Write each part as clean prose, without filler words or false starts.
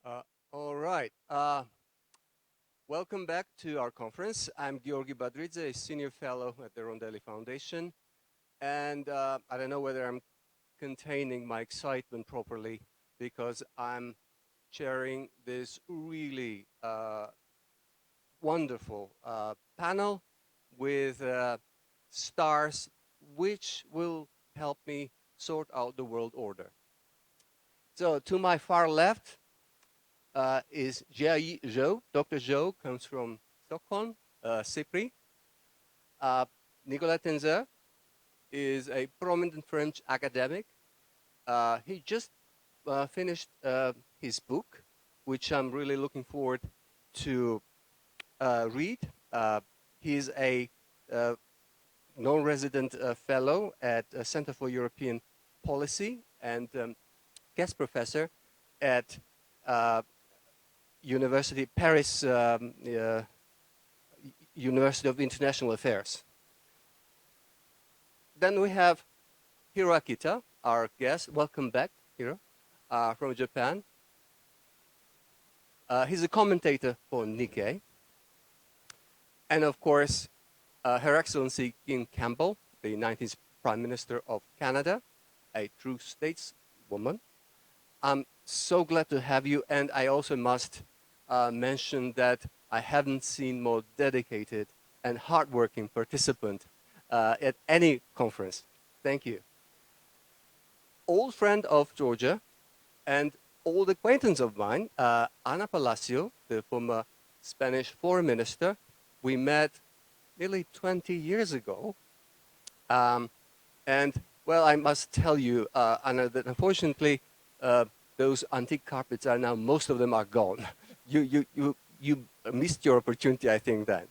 Uh, all right. Welcome back to our conference. I'm Giorgi Badridze, a senior fellow at the Rondeli Foundation. And I don't know whether I'm containing my excitement properly because I'm chairing this really wonderful panel with stars which will help me sort out the world order. So to my far left, is Jiayi Zhou. Dr. Zhou comes from Stockholm, SIPRI. Nicolas Tenzer is a prominent French academic. He just finished his book, which I'm really looking forward to read. He's a non-resident fellow at Center for European Policy and guest professor at University Paris University of International Affairs. Then we have Hiro Akita, our guest. Welcome back, Hiro, from Japan. He's a commentator for Nikkei. And of course, Her Excellency Campbell, the 19th Prime Minister of Canada, a true stateswoman. I'm so glad to have you, and I also must mention that I haven't seen more dedicated and hardworking participant at any conference. Thank you. Old friend of Georgia and old acquaintance of mine, Ana Palacio, the former Spanish foreign minister. We met nearly 20 years ago. And well, I must tell you, Ana, that unfortunately, those antique carpets are now, most of them are gone. You missed your opportunity, I think, then.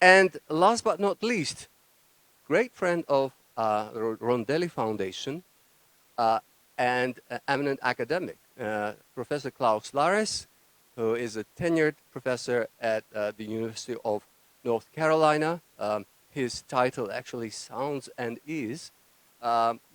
And last but not least, great friend of the Rondeli Foundation and eminent academic, Professor Klaus Larres, who is a tenured professor at the University of North Carolina. His title actually sounds and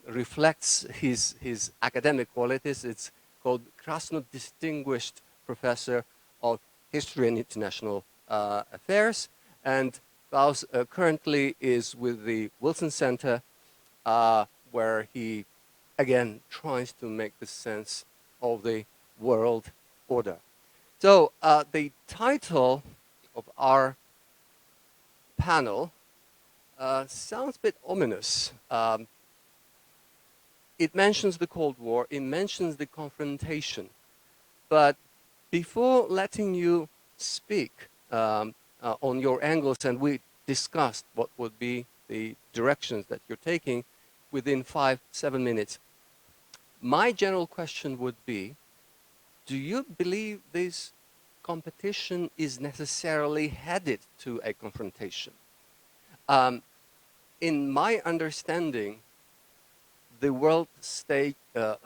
reflects his academic qualities. It's called Krasno Distinguished Professor of History and International Affairs. And Klaus currently is with the Wilson Center, where he, again, tries to make the sense of the world order. So the title of our panel sounds a bit ominous. It mentions the Cold War, it mentions the confrontation. But before letting you speak on your angles, and we discussed what would be the directions that you're taking within 5-7 minutes, my general question would be, do you believe this competition is necessarily headed to a confrontation? In my understanding, the world state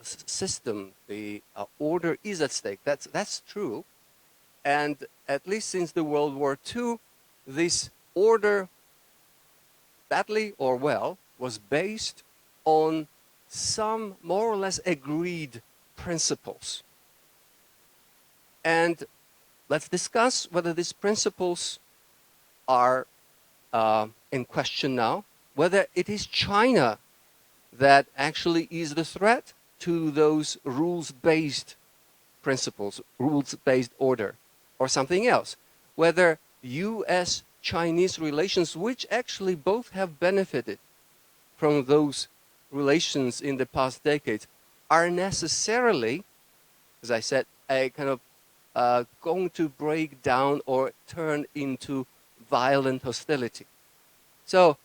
system, the order is at stake. That's true. And at least since the World War II, this order, badly or well, was based on some more or less agreed principles. And let's discuss whether these principles are in question now, whether it is China that actually is the threat to those rules-based principles, rules-based order, or something else, whether US-Chinese relations, which actually both have benefited from those relations in the past decades, are necessarily, as I said, a kind of going to break down or turn into violent hostility. So,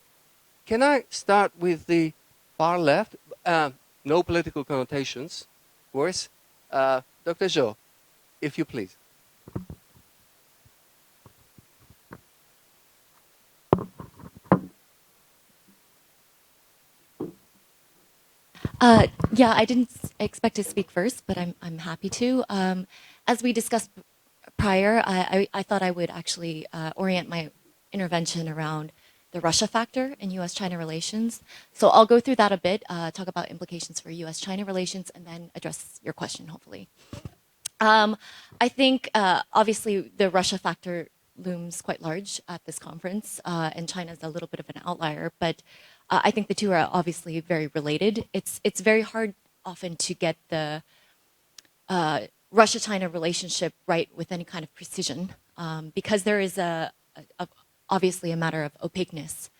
can I start with the far left? No political connotations, of course. Dr. Zhou, if you please. Yeah, I didn't expect to speak first, but I'm happy to. As we discussed prior, I thought I would actually orient my intervention around the Russia factor in U.S.-China relations. So I'll go through that a bit, talk about implications for U.S.-China relations, and then address your question, hopefully. I think obviously the Russia factor looms quite large at this conference, and China is a little bit of an outlier. But I think the two are obviously very related. It's very hard often to get the Russia-China relationship right with any kind of precision, because there is obviously a matter of opaqueness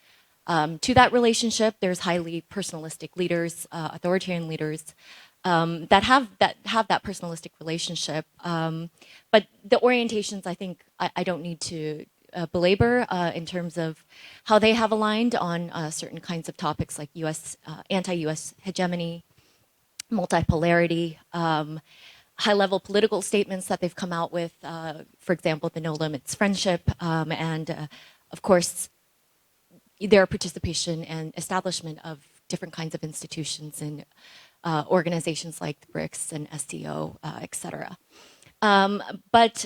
to that relationship. There's highly personalistic leaders, authoritarian leaders that have that personalistic relationship. But the orientations, I think, I don't need to belabor in terms of how they have aligned on certain kinds of topics like U.S. Anti-U.S. hegemony, multipolarity. High-level political statements that they've come out with, for example, the No Limits Friendship, and of course, their participation and establishment of different kinds of institutions and organizations like the BRICS and SCO, et cetera. But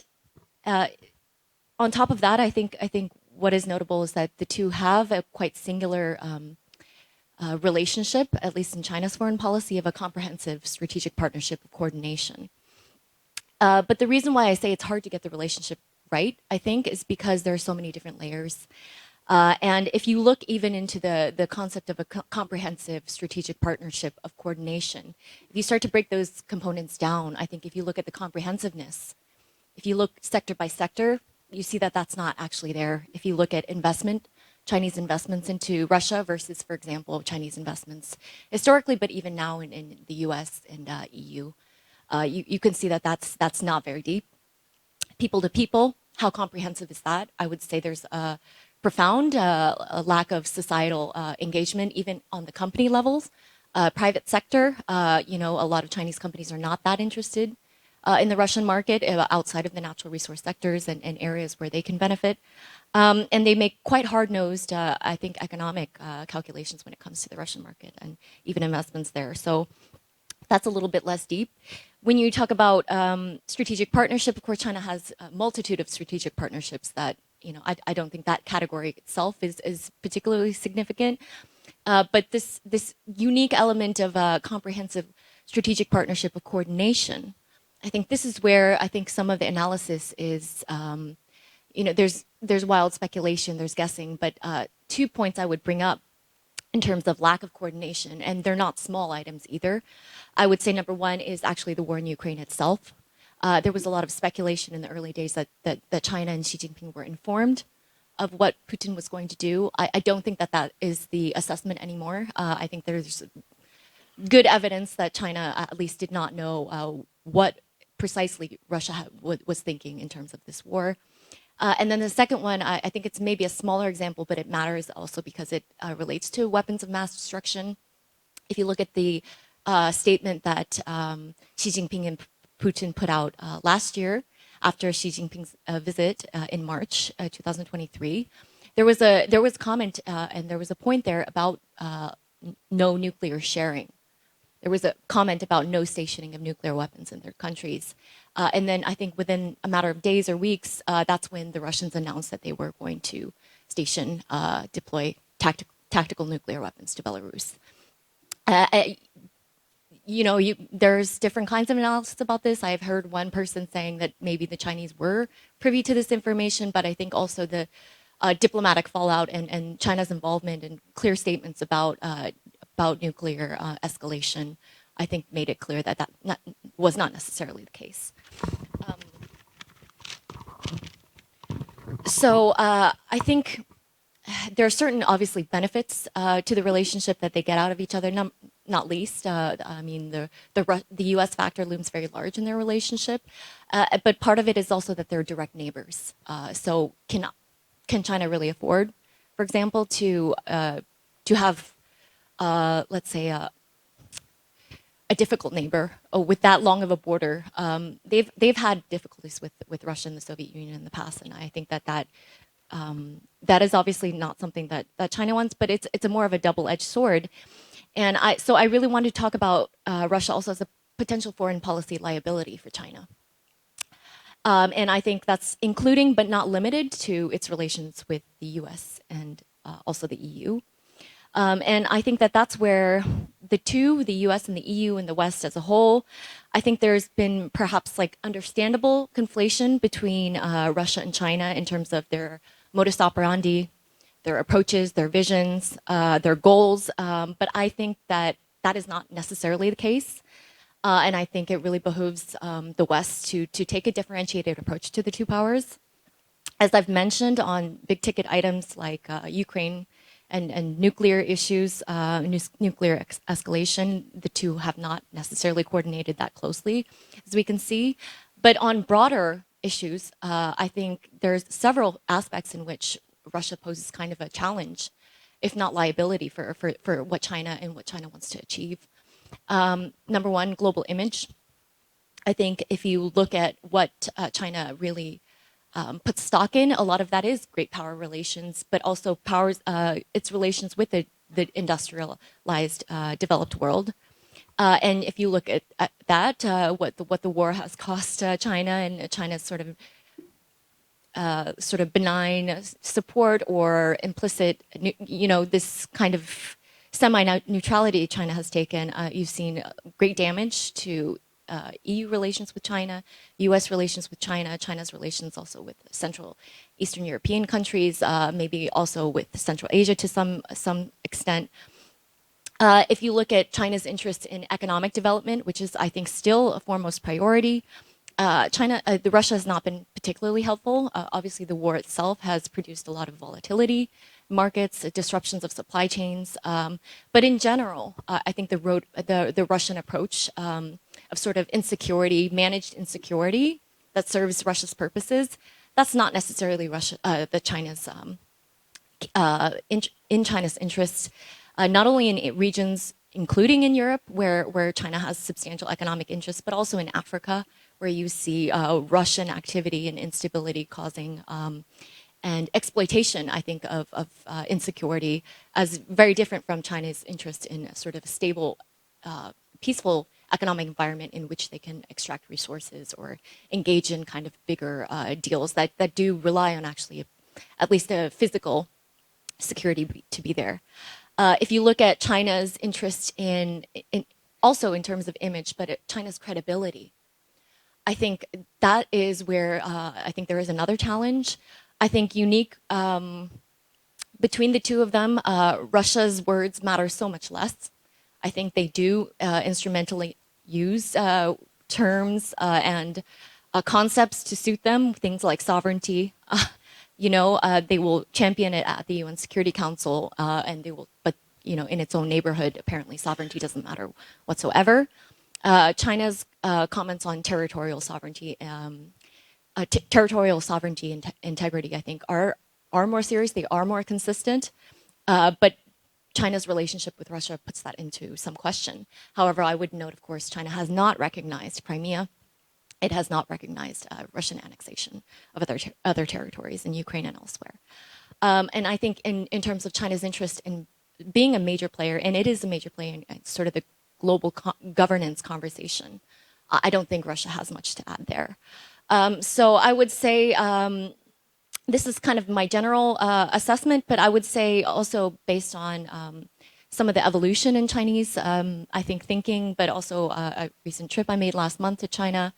on top of that, I think what is notable is that the two have a quite singular relationship, at least in China's foreign policy, of a comprehensive strategic partnership of coordination. But the reason why I say it's hard to get the relationship right, I think, is because there are so many different layers. And if you look even into the concept of a comprehensive strategic partnership of coordination, if you start to break those components down, I think if you look at the comprehensiveness, if you look sector by sector, you see that that's not actually there. If you look at investment, Chinese investments into Russia versus, for example, Chinese investments historically, but even now in the US and EU, you can see that that's not very deep. People to people, how comprehensive is that? I would say there's a profound a lack of societal engagement, even on the company levels. Private sector, a lot of Chinese companies are not that interested in the Russian market outside of the natural resource sectors and areas where they can benefit. And they make quite hard-nosed, I think, economic calculations when it comes to the Russian market and even investments there. So that's a little bit less deep. When you talk about strategic partnership, of course, China has a multitude of strategic partnerships that, I don't think that category itself is particularly significant. But this unique element of a comprehensive strategic partnership of coordination, I think this is where I think some of the analysis is, there's wild speculation, there's guessing, but 2 points I would bring up in terms of lack of coordination, and they're not small items either. I would say number one is actually the war in Ukraine itself. There was a lot of speculation in the early days that China and Xi Jinping were informed of what Putin was going to do. I don't think that is the assessment anymore. I think there's good evidence that China at least did not know what precisely Russia was thinking in terms of this war. And then the second one, I think it's maybe a smaller example, but it matters also because it relates to weapons of mass destruction. If you look at the statement that Xi Jinping and Putin put out last year after Xi Jinping's visit in March 2023, there was comment and there was a point there about no nuclear sharing. There was a comment about no stationing of nuclear weapons in their countries. And then I think within a matter of days or weeks, that's when the Russians announced that they were going to deploy tactical nuclear weapons to Belarus. There's different kinds of analysis about this. I've heard one person saying that maybe the Chinese were privy to this information, but I think also the diplomatic fallout and China's involvement and clear statements about nuclear escalation, I think made it clear that was not necessarily the case. So I think there are certain, obviously, benefits to the relationship that they get out of each other. Not least, I mean, the U.S. factor looms very large in their relationship, but part of it is also that they're direct neighbors. So can China really afford, for example, to have, let's say, a difficult neighbor with that long of a border? They've had difficulties with Russia and the Soviet Union in the past, and I think that is obviously not something that China wants, but it's a more of a double-edged sword. And so I really wanted to talk about Russia also as a potential foreign policy liability for China. And I think that's including but not limited to its relations with the US and also the EU. And I think that that's where the two, the US and the EU and the West as a whole, I think there's been perhaps like understandable conflation between Russia and China in terms of their modus operandi, their approaches, their visions, their goals. But I think that that is not necessarily the case. And I think it really behooves the West to take a differentiated approach to the two powers. As I've mentioned on big ticket items like Ukraine and nuclear issues, nuclear escalation, the two have not necessarily coordinated that closely, as we can see. But on broader issues, I think there's several aspects in which Russia poses kind of a challenge, if not liability, for what China and what China wants to achieve. Number one, global image. I think if you look at what China really puts stock in, a lot of that is great power relations, but also powers its relations with the industrialized developed world. And if you look at that, what the war has cost China and China's sort of benign support or implicit, this kind of semi-neutrality China has taken, you've seen great damage to EU relations with China, US relations with China, China's relations also with Central Eastern European countries, maybe also with Central Asia to some extent. If you look at China's interest in economic development, which is, I think, still a foremost priority, Russia has not been particularly helpful. Obviously, the war itself has produced a lot of volatility, markets, disruptions of supply chains. But in general, I think the Russian approach of sort of insecurity, managed insecurity that serves Russia's purposes, that's not necessarily China's in China's interests. Not only in regions, including in Europe, where China has substantial economic interests, but also in Africa, where you see Russian activity and instability causing and exploitation, I think, of insecurity as very different from China's interest in sort of a stable, peaceful economic environment in which they can extract resources or engage in kind of bigger deals that do rely on actually at least a physical security to be there. If you look at China's interest in also in terms of image, but China's credibility, I think that is where I think there is another challenge. I think unique between the two of them, Russia's words matter so much less. I think they do instrumentally use terms and concepts to suit them, things like sovereignty. They will champion it at the UN Security Council, and they will, but in its own neighborhood, apparently sovereignty doesn't matter whatsoever. China's comments on territorial sovereignty, integrity, I think, are more serious. They are more consistent, but China's relationship with Russia puts that into some question. However, I would note, of course, China has not recognized Crimea. It has not recognized Russian annexation of other territories in Ukraine and elsewhere. And I think in terms of China's interest in being a major player, and it is a major player in sort of the global governance conversation, I don't think Russia has much to add there. So I would say this is kind of my general assessment, but I would say also based on some of the evolution in Chinese, I think, thinking, but also a recent trip I made last month to China.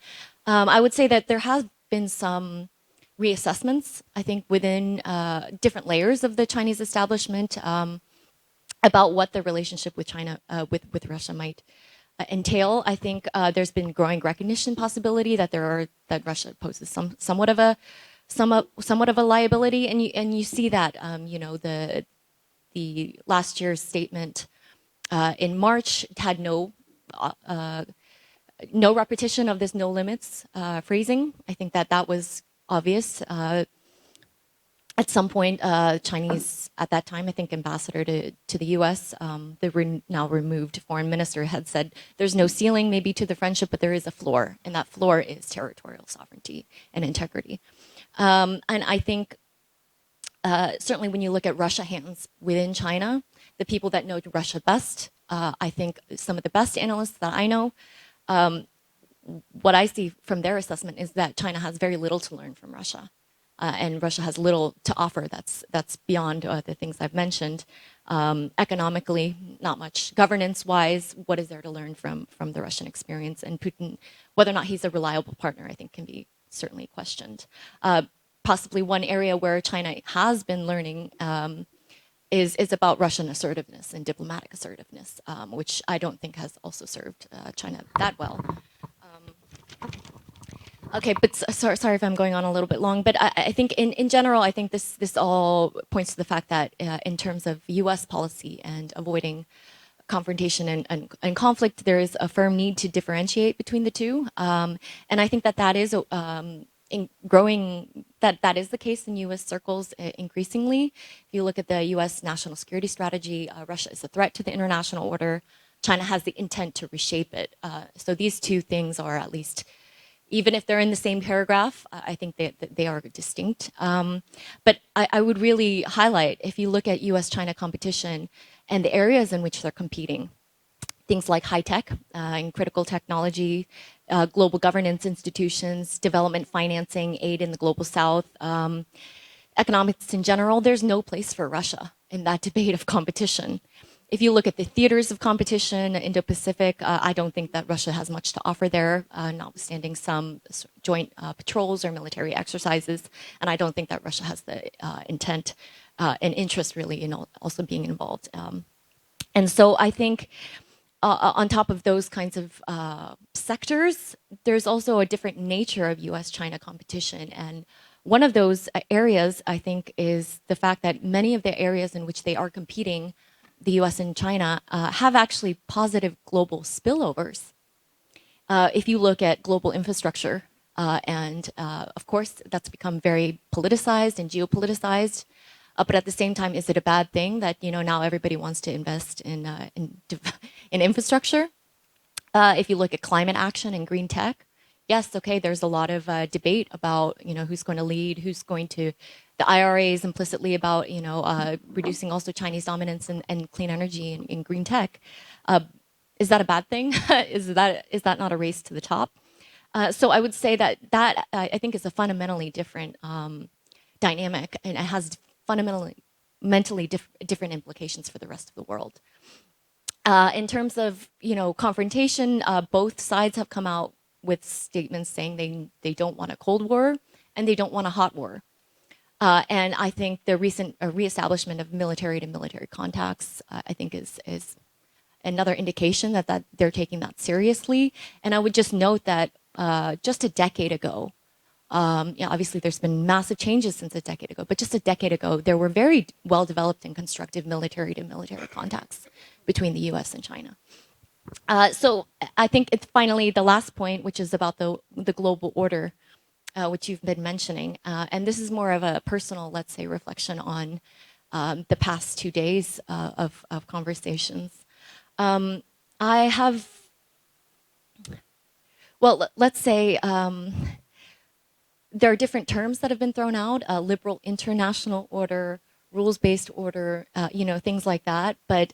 I would say that there has been some reassessments, I think, within different layers of the Chinese establishment about what the relationship with China, with Russia might entail. I think there's been growing recognition possibility that Russia poses somewhat of a liability, and you see that the last year's statement in March had no repetition of this no limits phrasing. I think that was obvious. At some point, Chinese, at that time, I think, ambassador to the US, the now removed foreign minister, had said there's no ceiling maybe to the friendship, but there is a floor, and that floor is territorial sovereignty and integrity. And I think certainly when you look at Russia hands within China, the people that know Russia best, I think some of the best analysts that I know, what I see from their assessment is that China has very little to learn from Russia. and Russia has little to offer that's beyond the things I've mentioned. Economically, not much. Governance-wise, what is there to learn from the Russian experience? And Putin, whether or not he's a reliable partner, I think can be certainly questioned. Possibly one area where China has been learning is about Russian assertiveness and diplomatic assertiveness, which I don't think has also served China that well. Okay, but sorry if I'm going on a little bit long, but I think in general, I think this all points to the fact that in terms of U.S. policy and avoiding confrontation and conflict, there is a firm need to differentiate between the two, and I think that is growing. That is the case in U.S. circles increasingly. If you look at the U.S. national security strategy, Russia is a threat to the international order. China has the intent to reshape it. So these two things are at least, even if they're in the same paragraph, I think they are distinct. But I would really highlight, if you look at US-China competition and the areas in which they're competing, things like high tech and critical technology, global governance institutions, development financing, aid in the global south, economics in general, there's no place for Russia in that debate of competition. If you look at the theaters of competition, Indo-Pacific, I don't think that Russia has much to offer there, notwithstanding some joint patrols or military exercises. And I don't think that Russia has the intent and interest really in also being involved. And so I think on top of those kinds of sectors, there's also a different nature of US-China competition. And one of those areas, I think, is the fact that many of the areas in which they are competing, the US and China, have actually positive global spillovers. If you look at global infrastructure, and of course, that's become very politicized and geopoliticized. But at the same time, is it a bad thing that now everybody wants to invest in infrastructure? If you look at climate action and green tech, yes, okay, there's a lot of debate about who's going to lead, who's going to. The IRA is implicitly about reducing also Chinese dominance in clean energy and green tech. Is that a bad thing? Is that not a race to the top? So I would say that I think is a fundamentally different dynamic, and it has fundamentally different implications for the rest of the world. In terms of confrontation, both sides have come out with statements saying they don't want a Cold War and they don't want a hot war. And I think the recent reestablishment of military to military contacts, I think, is another indication that they're taking that seriously. And I would just note that just a decade ago, obviously there's been massive changes since a decade ago, but just a decade ago, there were very well-developed and constructive military to military contacts between the US and China. So I think it's finally the last point, which is about the global order, which you've been mentioning. And this is more of a personal, let's say, reflection on the past 2 days of conversations. I have, well, let's say there are different terms that have been thrown out, liberal international order, rules-based order, things like that. But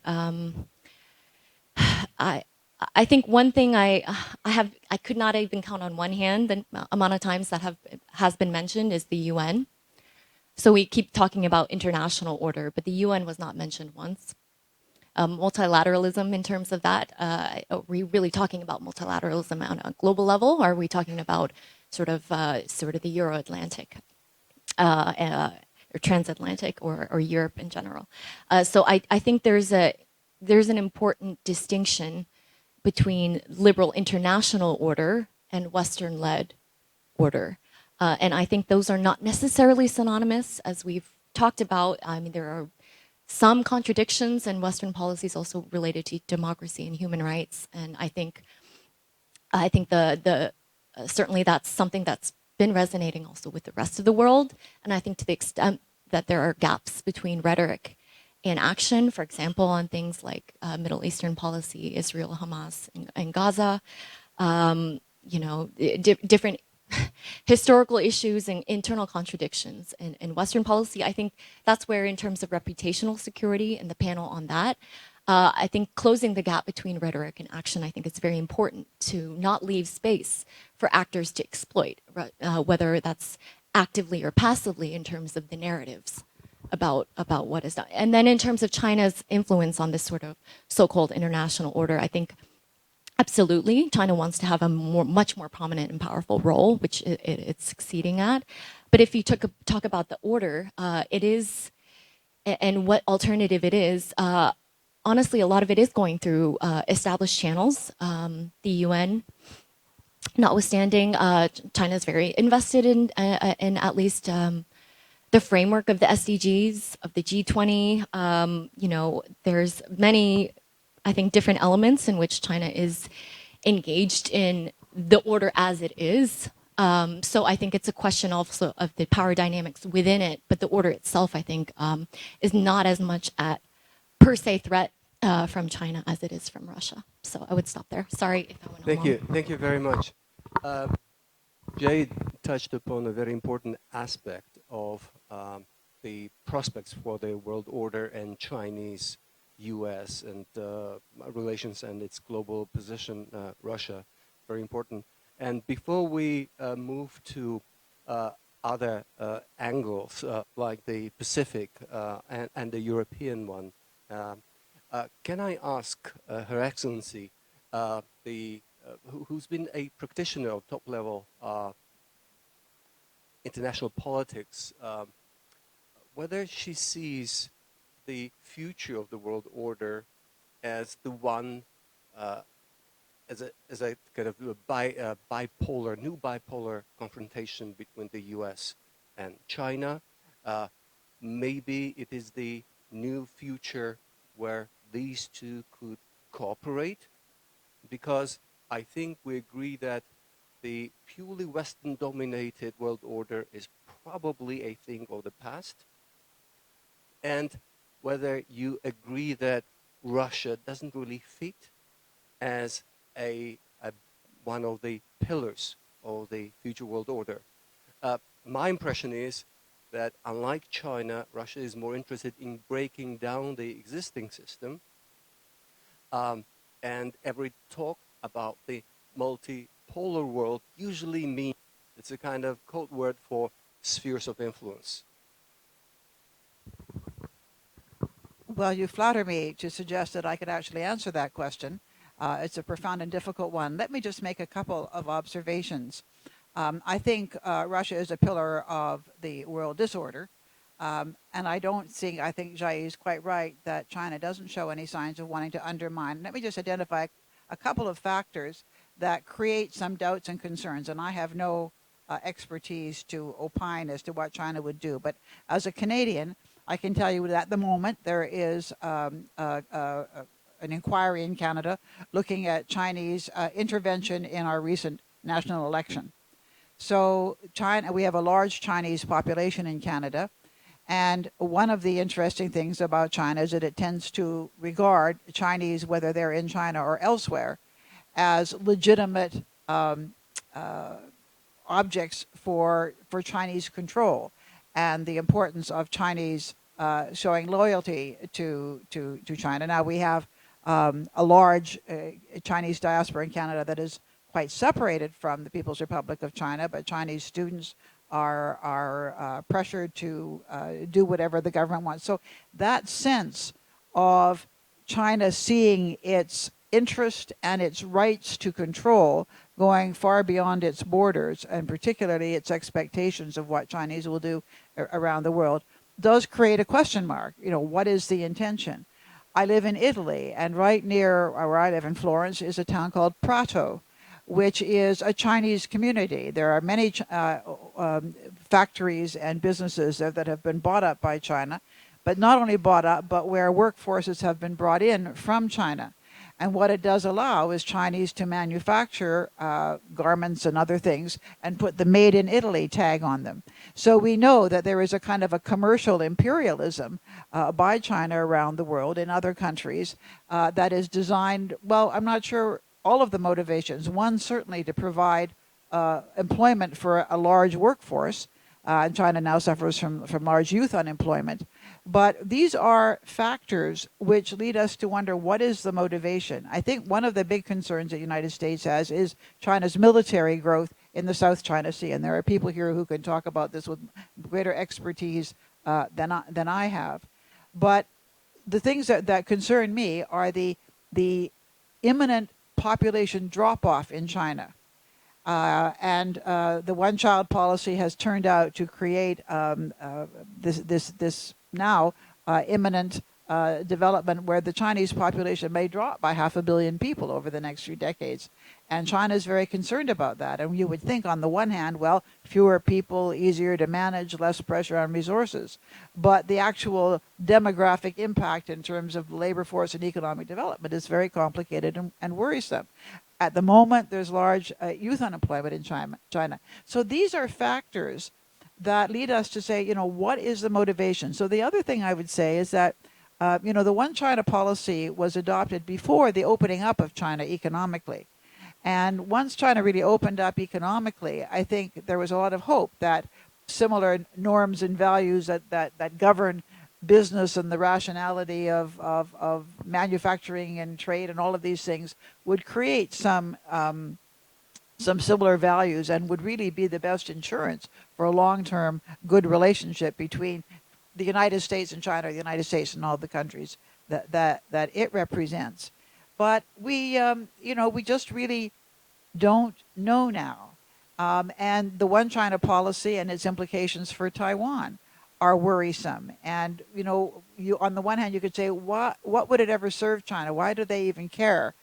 I think one thing I could not even count on one hand the amount of times that has been mentioned is the UN. So we keep talking about international order, but the UN was not mentioned once. Multilateralism in terms of that, are we really talking about multilateralism on a global level? Or are we talking about sort of the Euro-Atlantic or transatlantic or Europe in general? So I think there's an important distinction between liberal international order and Western-led order. And I think those are not necessarily synonymous, as we've talked about. I mean, there are some contradictions in Western policies also related to democracy and human rights. And I think certainly that's something that's been resonating also with the rest of the world. And I think to the extent that there are gaps between rhetoric and action, for example, on things like Middle Eastern policy, Israel, Hamas, and Gaza, different historical issues and internal contradictions in Western policy. I think that's where, in terms of reputational security and the panel on that, I think closing the gap between rhetoric and action, I think it's very important to not leave space for actors to exploit, whether that's actively or passively in terms of the narratives about what is done. And then in terms of China's influence on this sort of so-called international order, I think absolutely China wants to have a much more prominent and powerful role, which it's succeeding at. But if you talk about the order, it is, and what alternative it is, honestly, a lot of it is going through established channels. The UN, notwithstanding, China is very invested in at least the framework of the SDGs, of the G20. You know, there's many, I think, different elements in which China is engaged in the order as it is. So I think it's a question also of the power dynamics within it, but the order itself, I think, is not as much at per se threat from China as it is from Russia. So I would stop there. Sorry if I went on. Thank you very much. Jay touched upon a very important aspect of the prospects for the world order and Chinese, U.S. and relations and its global position, Russia, very important. And before we move to other angles like the Pacific and the European one, can I ask Her Excellency, who's been a practitioner of top-level international politics, whether she sees the future of the world order as the one, as a kind of bipolar, new bipolar confrontation between the U.S. and China. Maybe it is the new future where these two could cooperate, because I think we agree that the purely Western-dominated world order is probably a thing of the past, and whether you agree that Russia doesn't really fit as one of the pillars of the future world order. My impression is that unlike China, Russia is more interested in breaking down the existing system, and every talk about the multipolar world usually means it's a kind of code word for spheres of influence. Well, you flatter me to suggest that I could actually answer that question. It's a profound and difficult one. Let me just make a couple of observations. I think Russia is a pillar of the world disorder. And I think Jiayi is quite right that China doesn't show any signs of wanting to undermine. Let me just identify a couple of factors that create some doubts and concerns. And I have no expertise to opine as to what China would do. But as a Canadian, I can tell you that at the moment there is an inquiry in Canada looking at Chinese intervention in our recent national election. So we have a large Chinese population in Canada. And one of the interesting things about China is that it tends to regard Chinese, whether they're in China or elsewhere, as legitimate objects for Chinese control, and the importance of Chinese showing loyalty to China. Now we have a large Chinese diaspora in Canada that is quite separated from the People's Republic of China, but Chinese students are pressured to do whatever the government wants. So that sense of China seeing its interest and its rights to control going far beyond its borders, and particularly its expectations of what Chinese will do around the world, does create a question mark. You know, what is the intention? I live in Italy, and right near where I live in Florence is a town called Prato, which is a Chinese community. There are many factories and businesses that have been bought up by China, but not only bought up, but where workforces have been brought in from China. And what it does allow is Chinese to manufacture garments and other things and put the Made in Italy tag on them. So we know that there is a kind of a commercial imperialism by China around the world in other countries that is designed, well, I'm not sure all of the motivations. One, certainly to provide employment for a large workforce. And China now suffers from large youth unemployment. But these are factors which lead us to wonder, what is the motivation? I think one of the big concerns that the United States has is China's military growth in the South China Sea. And there are people here who can talk about this with greater expertise than I have. But the things that concern me are the imminent population drop-off in China. And the one-child policy has turned out to create this now imminent development where the Chinese population may drop by 500 million people over the next few decades. And China is very concerned about that. And you would think on the one hand, well, fewer people, easier to manage, less pressure on resources. But the actual demographic impact in terms of labor force and economic development is very complicated and worrisome. At the moment, there's large youth unemployment in China. So these are factors that lead us to say, what is the motivation? So the other thing I would say is that, the one China policy was adopted before the opening up of China economically. And once China really opened up economically, I think there was a lot of hope that similar norms and values that govern business and the rationality of manufacturing and trade and all of these things would create some similar values and would really be the best insurance for a long-term good relationship between the United States and China, or the United States and all the countries that it represents. But we just really don't know now. And the one China policy and its implications for Taiwan are worrisome. And, you on the one hand, you could say, what would it ever serve China? Why do they even care?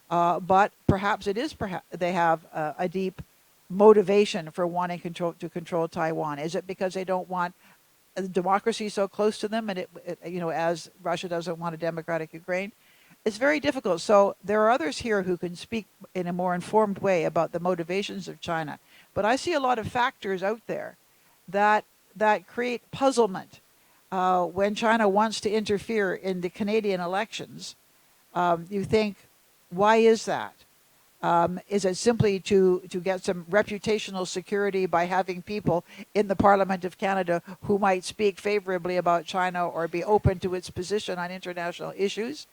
But perhaps they have a deep motivation for wanting to control Taiwan. Is it because they don't want democracy so close to them, and as Russia doesn't want a democratic Ukraine? It's very difficult. So there are others here who can speak in a more informed way about the motivations of China. But I see a lot of factors out there that create puzzlement. When China wants to interfere in the Canadian elections, you think, why is that? Is it simply to get some reputational security by having people in the Parliament of Canada who might speak favorably about China or be open to its position on international issues?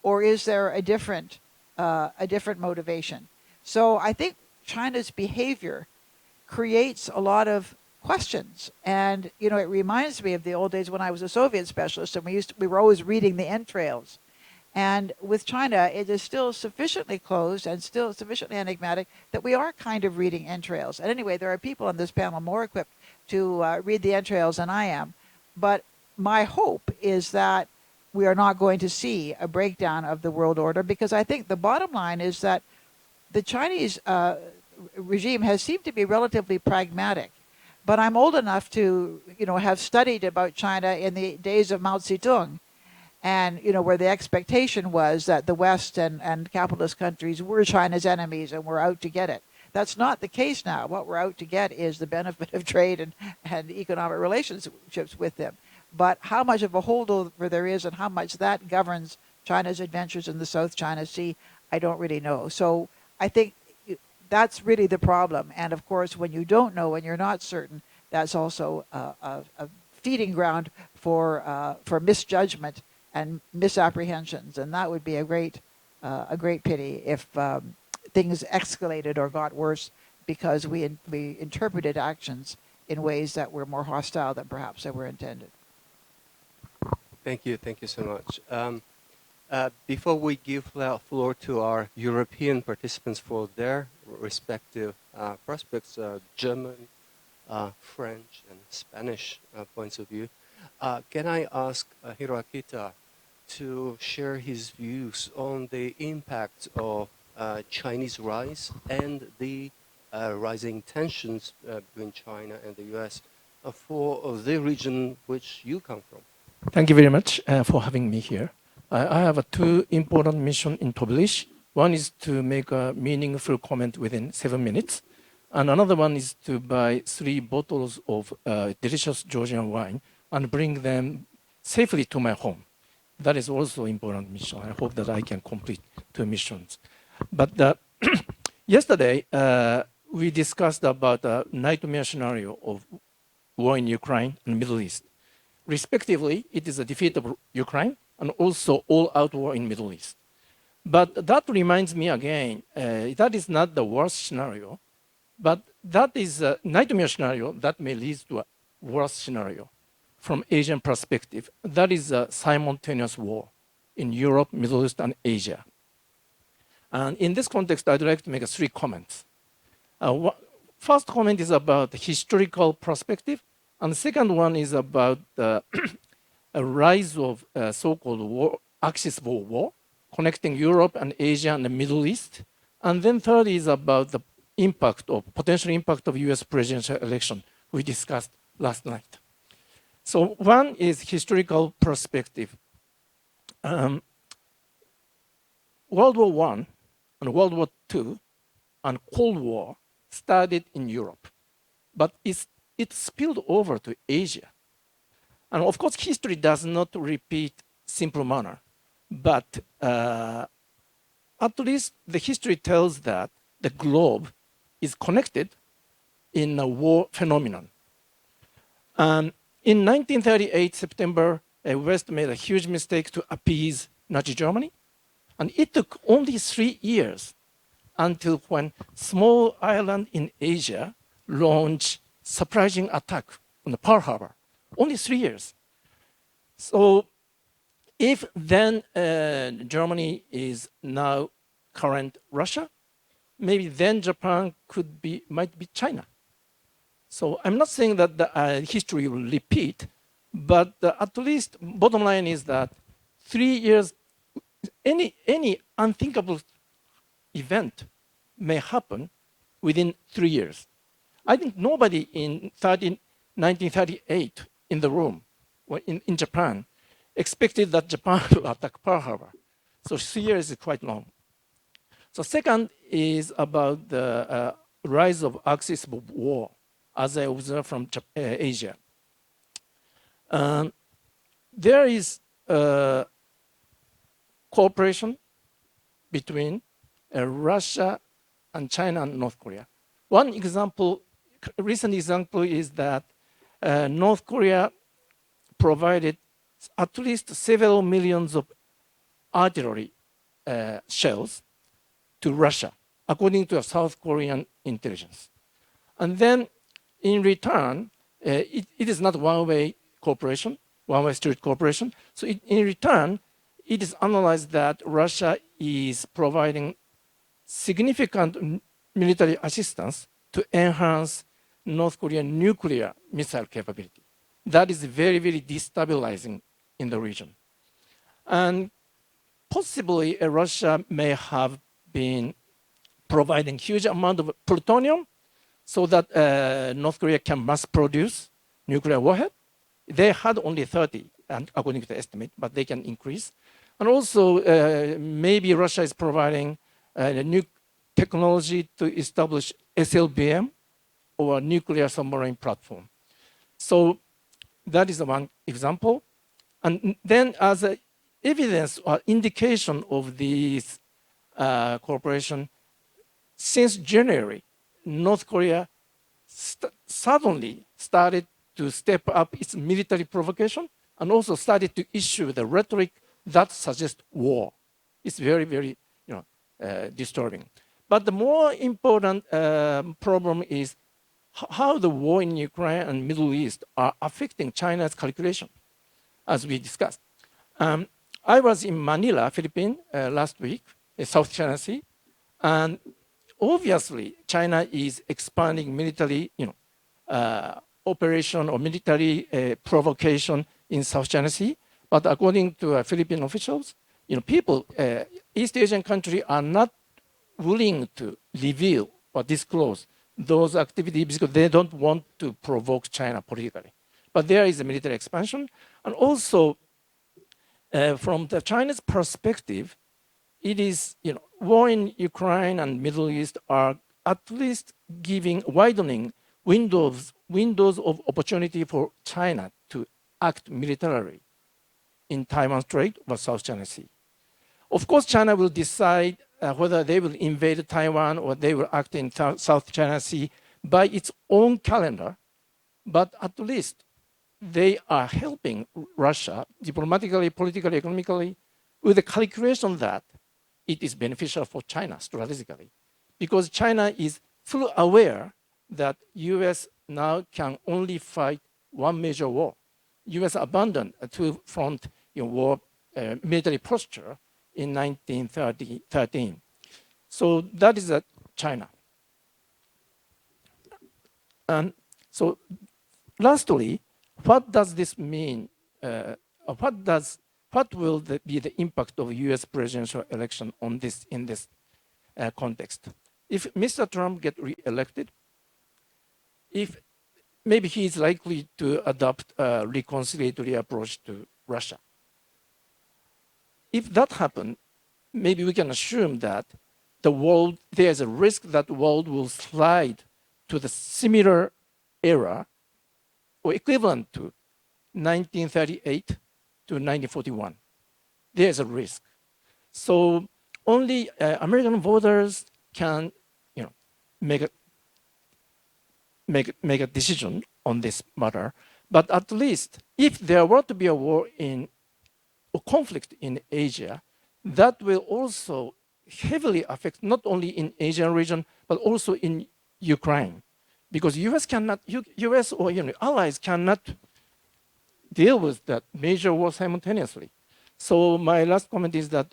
Or is there a different motivation? So I think China's behavior creates a lot of questions. And, it reminds me of the old days when I was a Soviet specialist and we were always reading the entrails. And with China, it is still sufficiently closed and still sufficiently enigmatic that we are kind of reading entrails. And anyway, there are people on this panel more equipped to read the entrails than I am. But my hope is that we are not going to see a breakdown of the world order, because I think the bottom line is that the Chinese regime has seemed to be relatively pragmatic. But I'm old enough to, have studied about China in the days of Mao Zedong, and, where the expectation was that the West and capitalist countries were China's enemies and were out to get it. That's not the case now. What we're out to get is the benefit of trade and economic relationships with them. But how much of a holdover there is and how much that governs China's adventures in the South China Sea, I don't really know. So I think that's really the problem. And of course, when you don't know, when you're not certain, that's also a feeding ground for misjudgment and misapprehensions. And that would be a great pity if things escalated or got worse because we interpreted actions in ways that were more hostile than perhaps they were intended. Thank you so much. Before we give the floor to our European participants for their respective prospects, German, French, and Spanish points of view, can I ask Akita to share his views on the impact of Chinese rise and the rising tensions between China and the U.S. For the region which you come from? Thank you very much for having me here. I have two important missions in publish. One is to make a meaningful comment within 7 minutes. And another one is to buy 3 bottles of delicious Georgian wine and bring them safely to my home. That is also important mission. I hope that I can complete 2 missions. But yesterday, we discussed about a nightmare scenario of war in Ukraine and Middle East. Respectively, it is a defeat of Ukraine and also all-out war in Middle East. But that reminds me again, that is not the worst scenario. But that is a nightmare scenario that may lead to a worse scenario from Asian perspective. That is a simultaneous war in Europe, Middle East, and Asia. And in this context, I'd like to make 3 comments. First comment is about the historical perspective, and the second one is about the a rise of so-called axis of war, connecting Europe and Asia and the Middle East. And then third is about the impact of potential impact of US presidential election we discussed last night. So one is historical perspective. World War I and World War II and Cold War started in Europe, but it spilled over to Asia. And of course, history does not repeat simple manner, but at least the history tells that the globe is connected in a war phenomenon. In 1938, September, West made a huge mistake to appease Nazi Germany. And it took only 3 years until when small island in Asia launched surprising attack on the Pearl Harbor. Only 3 years. So if then Germany is now current Russia, maybe then Japan might be China. So I'm not saying that the history will repeat, but at least bottom line is that 3 years, any unthinkable event may happen within 3 years. I think nobody in 1938 in the room, or in Japan, expected that Japan will attack Pearl Harbor. So 3 years is quite long. So second is about the rise of axis of war, as I observe from Asia. There is cooperation between Russia and China and North Korea. One example, recent example is that North Korea provided at least several millions of artillery shells to Russia, according to South Korean intelligence. And then in return, it is not one-way cooperation, one-way street cooperation. So in return, it is analyzed that Russia is providing significant military assistance to enhance North Korean nuclear missile capability. That is very, very destabilizing in the region. And possibly Russia may have been providing huge amount of plutonium so that North Korea can mass produce nuclear warhead. They had only 30, and according to the estimate, but they can increase. And also, maybe Russia is providing a new technology to establish SLBM or nuclear submarine platform. So that is one example. And then as a evidence or indication of this cooperation, since January, North Korea suddenly started to step up its military provocation and also started to issue the rhetoric that suggests war. It's very, very disturbing. But the more important problem is how the war in Ukraine and Middle East are affecting China's calculation, as we discussed. I was in Manila, Philippines, last week, South China Sea, and obviously China is expanding military, operation or military provocation in South China Sea. But according to Philippine officials, people, East Asian countries are not willing to reveal or disclose those activities because they don't want to provoke China politically. But there is a military expansion. And also, from the China's perspective, it is, war in Ukraine and Middle East are at least widening windows of opportunity for China to act militarily in Taiwan Strait or South China Sea. Of course, China will decide whether they will invade Taiwan or they will act in South China Sea by its own calendar, but at least they are helping Russia diplomatically, politically, economically, with the calculation that it is beneficial for China strategically, because China is fully aware that U.S. now can only fight one major war. U.S. abandoned a two-front war military posture in 1913. So that is China. And so lastly, what does this mean? What will be the impact of U.S. presidential election on this in this context? If Mr. Trump gets re-elected, if maybe he is likely to adopt a reconciliatory approach to Russia. If that happens, maybe we can assume that the world, there's a risk that the world will slide to the similar era or equivalent to 1938 to 1941. There's a risk. So only American voters can, make a decision on this matter. But at least if there were to be a war or conflict in Asia, that will also heavily affect not only in Asian region, but also in Ukraine. Because US or allies cannot deal with that major war simultaneously. So my last comment is that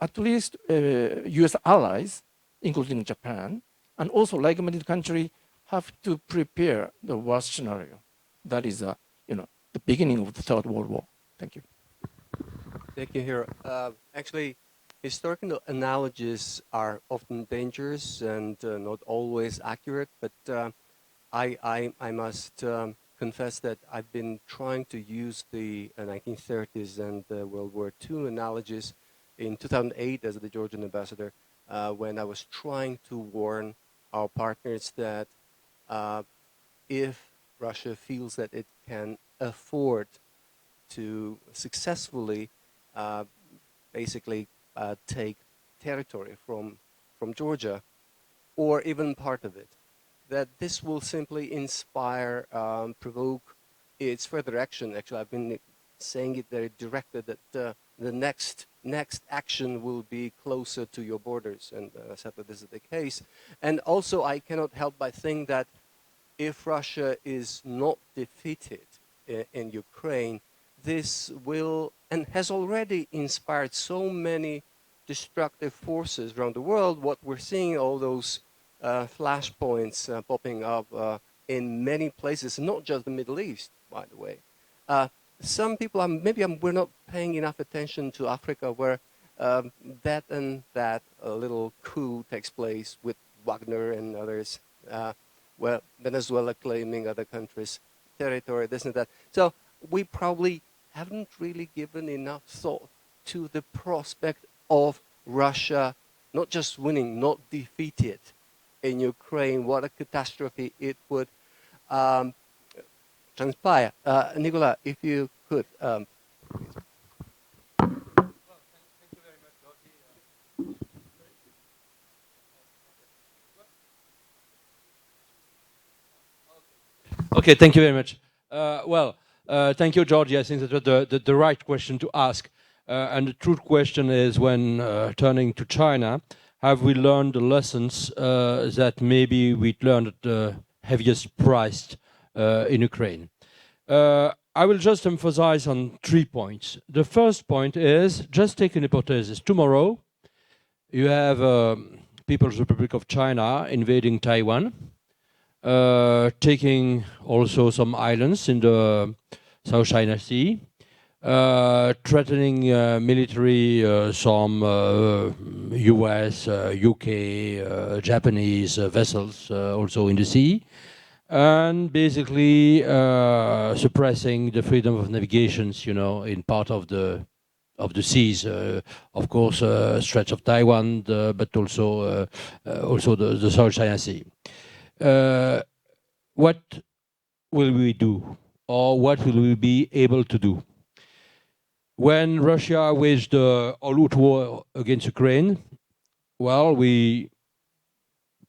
at least US allies, including Japan, and also like-minded country, have to prepare the worst scenario. That is, the beginning of the Third World War. Thank you. Thank you, Hiro. Actually, historical analogies are often dangerous and not always accurate, but I must confess that I've been trying to use the 1930s and World War II analogies in 2008 as the Georgian ambassador when I was trying to warn our partners that if Russia feels that it can afford to successfully basically take territory from Georgia or even part of it, that this will simply inspire, provoke its further action. Actually, I've been saying it very directly that the next action will be closer to your borders, and sadly this is the case. And also, I cannot help but think that if Russia is not defeated in Ukraine, this will and has already inspired so many destructive forces around the world. What we're seeing, all those flashpoints popping up in many places, not just the Middle East, by the way. Some people, we're not paying enough attention to Africa, where that little coup takes place with Wagner and others. Well, Venezuela claiming other countries' territory, this and that. So we probably haven't really given enough thought to the prospect of Russia not just winning, not defeated in Ukraine. What a catastrophe it would transpire. Nicola, if you could. Okay, thank you very much. Thank you, Giorgi. I think that was the right question to ask. And the true question is, when turning to China, have we learned the lessons that maybe we learned at the heaviest price in Ukraine? I will just emphasize on 3 points. The first point is, just take an hypothesis. Tomorrow, you have People's Republic of China invading Taiwan, taking also some islands in the South China Sea, threatening military some US, UK, Japanese vessels also in the sea, and basically suppressing the freedom of navigations, in part of the seas, of course, Stretch of Taiwan, but also the South China Sea. What will we do, or what will we be able to do? When Russia waged the all-out war against Ukraine, well, we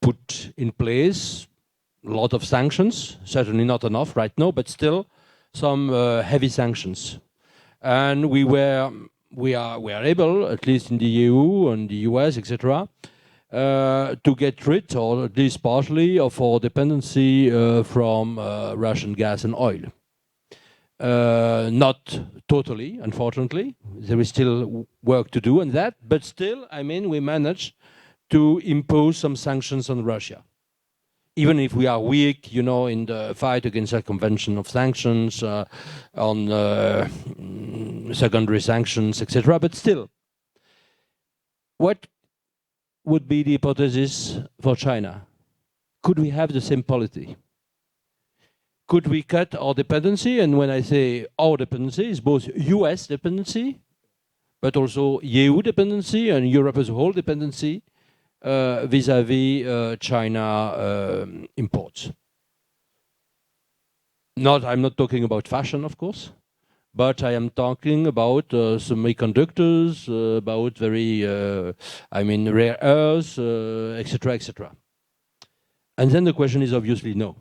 put in place a lot of sanctions, certainly not enough right now, but still some heavy sanctions. And we are able, at least in the EU and the US, etc., to get rid, or at least partially, of our dependency from Russian gas and oil. Not totally, unfortunately. There is still work to do on that, but still, I mean, we managed to impose some sanctions on Russia. Even if we are weak, you know, in the fight against the Convention of Sanctions, on secondary sanctions, etc., but still, what would be the hypothesis for China? Could we have the same policy? Could we cut our dependency? And when I say our dependency, it's both US dependency, but also EU dependency and Europe as a whole dependency vis-à-vis China imports. I'm not talking about fashion, of course, but I am talking about semiconductors, about very, rare earths, etc., etc. And then the question is obviously no.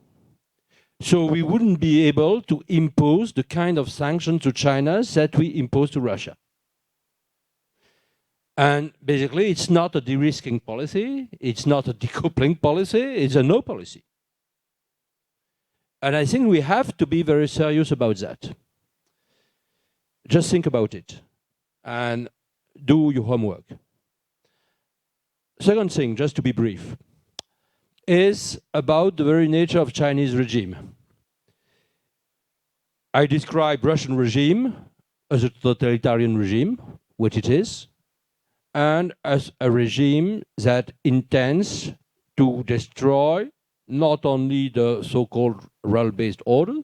So we wouldn't be able to impose the kind of sanctions to China that we impose to Russia. And basically, it's not a de-risking policy, it's not a decoupling policy, it's a no policy. And I think we have to be very serious about that. Just think about it and do your homework. Second thing, just to be brief, is about the very nature of Chinese regime. I describe Russian regime as a totalitarian regime, which it is, and as a regime that intends to destroy not only the so-called rule-based order,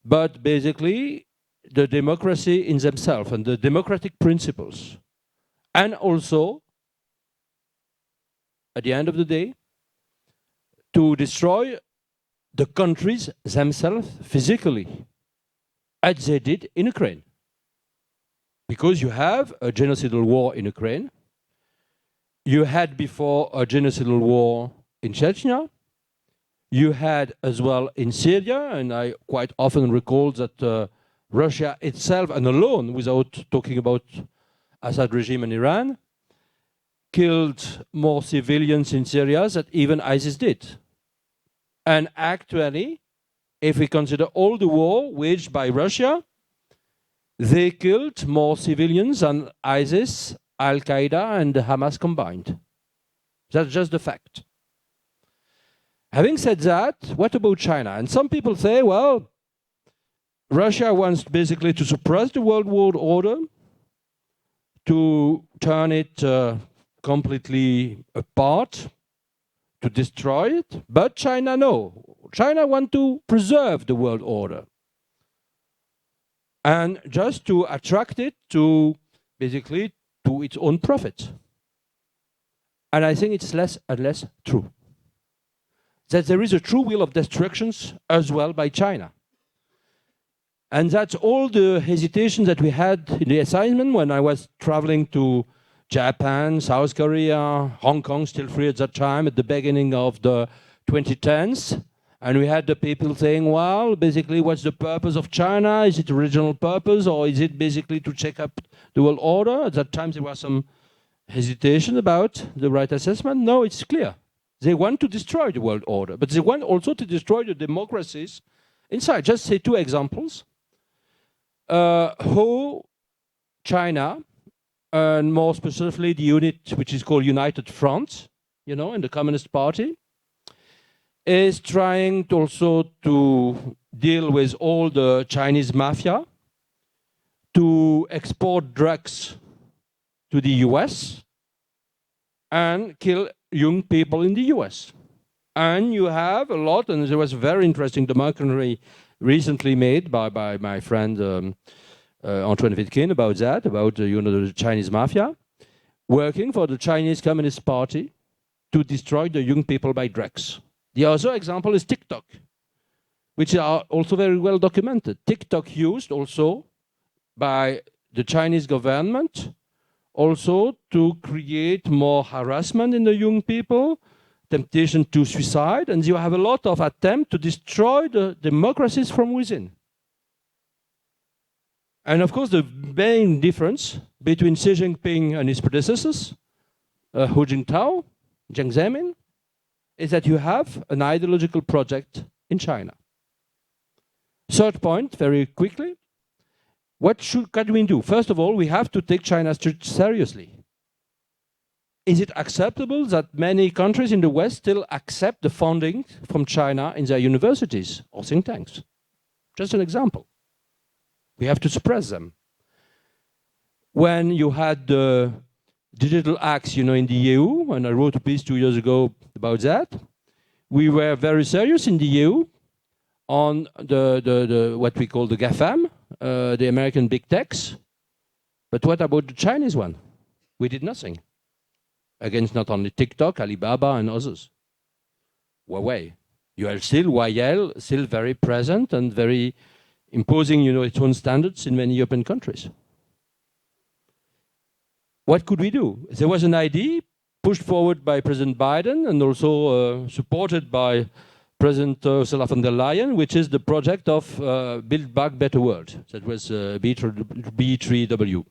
but basically the democracy in themselves and the democratic principles. And also, at the end of the day, to destroy the countries themselves physically, as they did in Ukraine. Because you have a genocidal war in Ukraine, you had before a genocidal war in Chechnya, you had as well in Syria, and I quite often recall that Russia itself, and alone, without talking about Assad regime in Iran, killed more civilians in Syria than even ISIS did. And actually, if we consider all the war waged by Russia, they killed more civilians than ISIS, Al-Qaeda, and Hamas combined. That's just the fact. Having said that, what about China? And some people say, well, Russia wants basically to suppress the world world order, to turn it completely apart, to destroy it, but China, no. China wants to preserve the world order. And just to attract it to, basically, to its own profit. And I think it's less and less true. That there is a true will of destructions as well by China. And that's all the hesitation that we had in the assignment when I was traveling to Japan, South Korea, Hong Kong, still free at that time, at the beginning of the 2010s. And we had the people saying, well, basically, what's the purpose of China? Is it a regional purpose, or is it basically to check up the world order? At that time, there was some hesitation about the right assessment. No, it's clear. They want to destroy the world order, but they want also to destroy the democracies inside. Just say two examples. How China, and more specifically the unit which is called United Front, you know, in the Communist Party, is trying to also to deal with all the Chinese mafia, to export drugs to the US and kill young people in the US. And you have a lot, and there was a very interesting documentary recently made by my friend Antoine Wittgen about that, about the Chinese mafia, working for the Chinese Communist Party to destroy the young people by drugs. The other example is TikTok, which are also very well documented. TikTok used also by the Chinese government also to create more harassment in the young people, temptation to suicide, and you have a lot of attempt to destroy the democracies from within. And of course, the main difference between Xi Jinping and his predecessors Hu Jintao, Jiang Zemin, is that you have an ideological project in China. Third point, very quickly, what can we do? First of all, we have to take China seriously. Is it acceptable that many countries in the West still accept the funding from China in their universities or think tanks? Just an example. We have to suppress them. When you had the digital acts, in the EU, and I wrote a piece 2 years ago about that, we were very serious in the EU on the what we call the GAFAM, the American big techs. But what about the Chinese one? We did nothing against not only TikTok, Alibaba, and others. Huawei. You are still, YL, still very present and very imposing, its own standards in many European countries. What could we do? There was an idea pushed forward by President Biden and also supported by President Ursula von der Leyen, which is the project of Build Back Better World. That was B3W.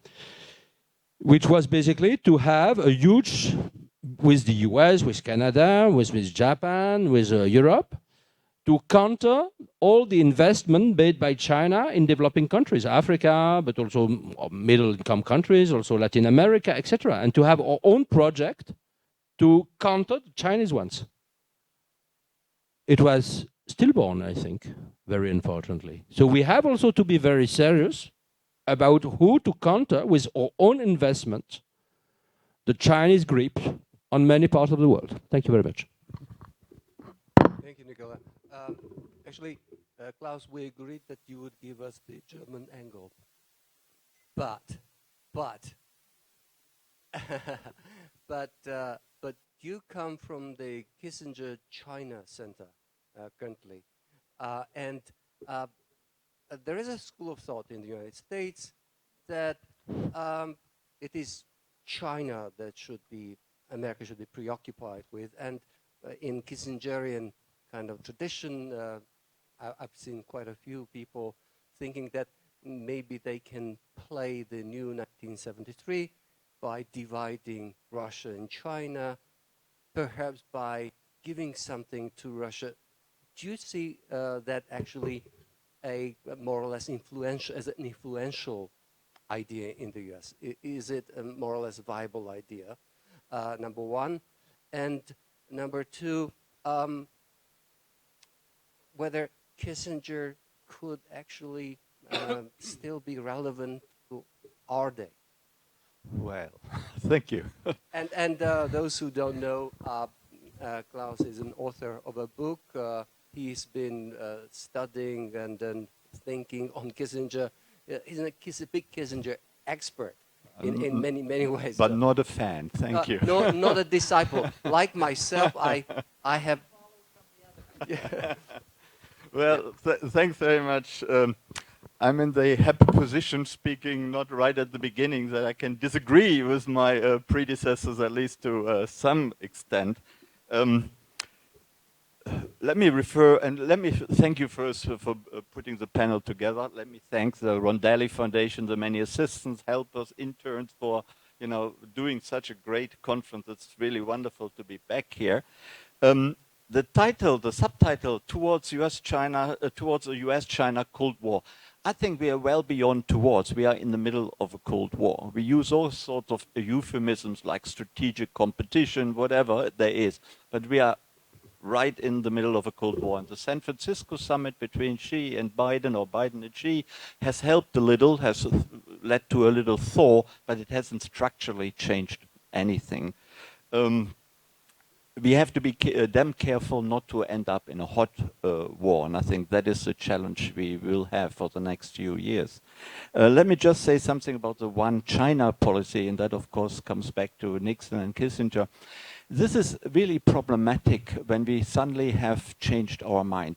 Which was basically to have a huge, with the US, with Canada, with Japan, with Europe, to counter all the investment made by China in developing countries, Africa, but also middle-income countries, also Latin America, etc., and to have our own project to counter the Chinese ones. It was stillborn, I think, very unfortunately. So we have also to be very serious about who to counter with our own investment the Chinese grip on many parts of the world. Thank you very much. Thank you, Nicola. Actually, Klaus, we agreed that you would give us the German angle. But you come from the Kissinger China Center currently. And there is a school of thought in the United States that it is China that America should be preoccupied with. And in Kissingerian kind of tradition, I've seen quite a few people thinking that maybe they can play the new 1973 by dividing Russia and China, perhaps by giving something to Russia. Do you see that actually a more or less influential idea in the US? Is it a more or less viable idea? Number one. And number two, whether Kissinger could actually still be relevant to our day. Well, thank you. And those who don't know, Klaus is an author of a book. He's been studying and then thinking on Kissinger. He's a big Kissinger expert in many ways. But not a fan, thank you. No, not a disciple. Like myself, I have... Yeah. Well, thanks very much. I'm in the happy position, speaking not right at the beginning, that I can disagree with my predecessors, at least to some extent. Let me refer, and let me thank you first for putting the panel together. Let me thank the Rondeli Foundation, the many assistants, helpers, interns for doing such a great conference. It's really wonderful to be back here. The subtitle, towards towards a US-China Cold War. I think we are well beyond towards. We are in the middle of a Cold War. We use all sorts of euphemisms like strategic competition, whatever there is. But we are right in the middle of a Cold War. And the San Francisco summit between Xi and Biden, or Biden and Xi, has helped a little, has led to a little thaw, but it hasn't structurally changed anything. We have to be damn careful not to end up in a hot war, and I think that is the challenge we will have for the next few years. Let me just say something about the one China policy, and that of course comes back to Nixon and Kissinger. This is really problematic when we suddenly have changed our mind.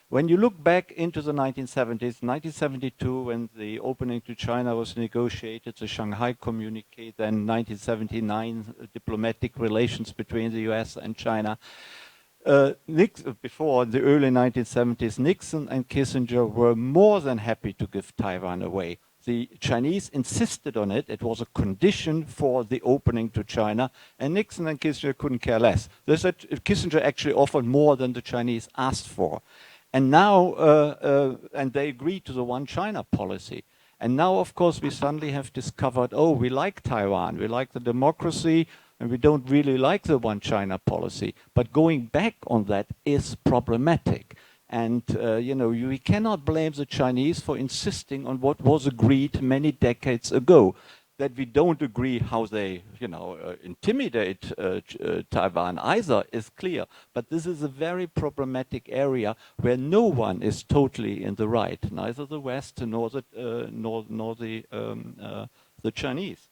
When you look back into the 1970s, 1972, when the opening to China was negotiated, the Shanghai Communique, then 1979, diplomatic relations between the US and China. Before the early 1970s, Nixon and Kissinger were more than happy to give Taiwan away. The Chinese insisted on it. It was a condition for the opening to China, and Nixon and Kissinger couldn't care less. They said Kissinger actually offered more than the Chinese asked for. And now, and they agreed to the one China policy. And now, of course, we suddenly have discovered, oh, we like Taiwan, we like the democracy, and we don't really like the one China policy. But going back on that is problematic. And, you know, we cannot blame the Chinese for insisting on what was agreed many decades ago. That we don't agree how they, you know, intimidate Taiwan either is clear. But this is a very problematic area where no one is totally in the right, neither the West nor the Chinese.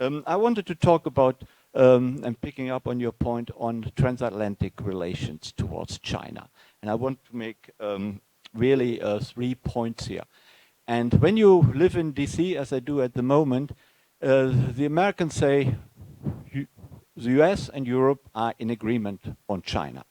I wanted to talk about, and picking up on your point on transatlantic relations towards China. And I want to make really 3 points here. And when you live in DC, as I do at the moment, the Americans say the US and Europe are in agreement on China.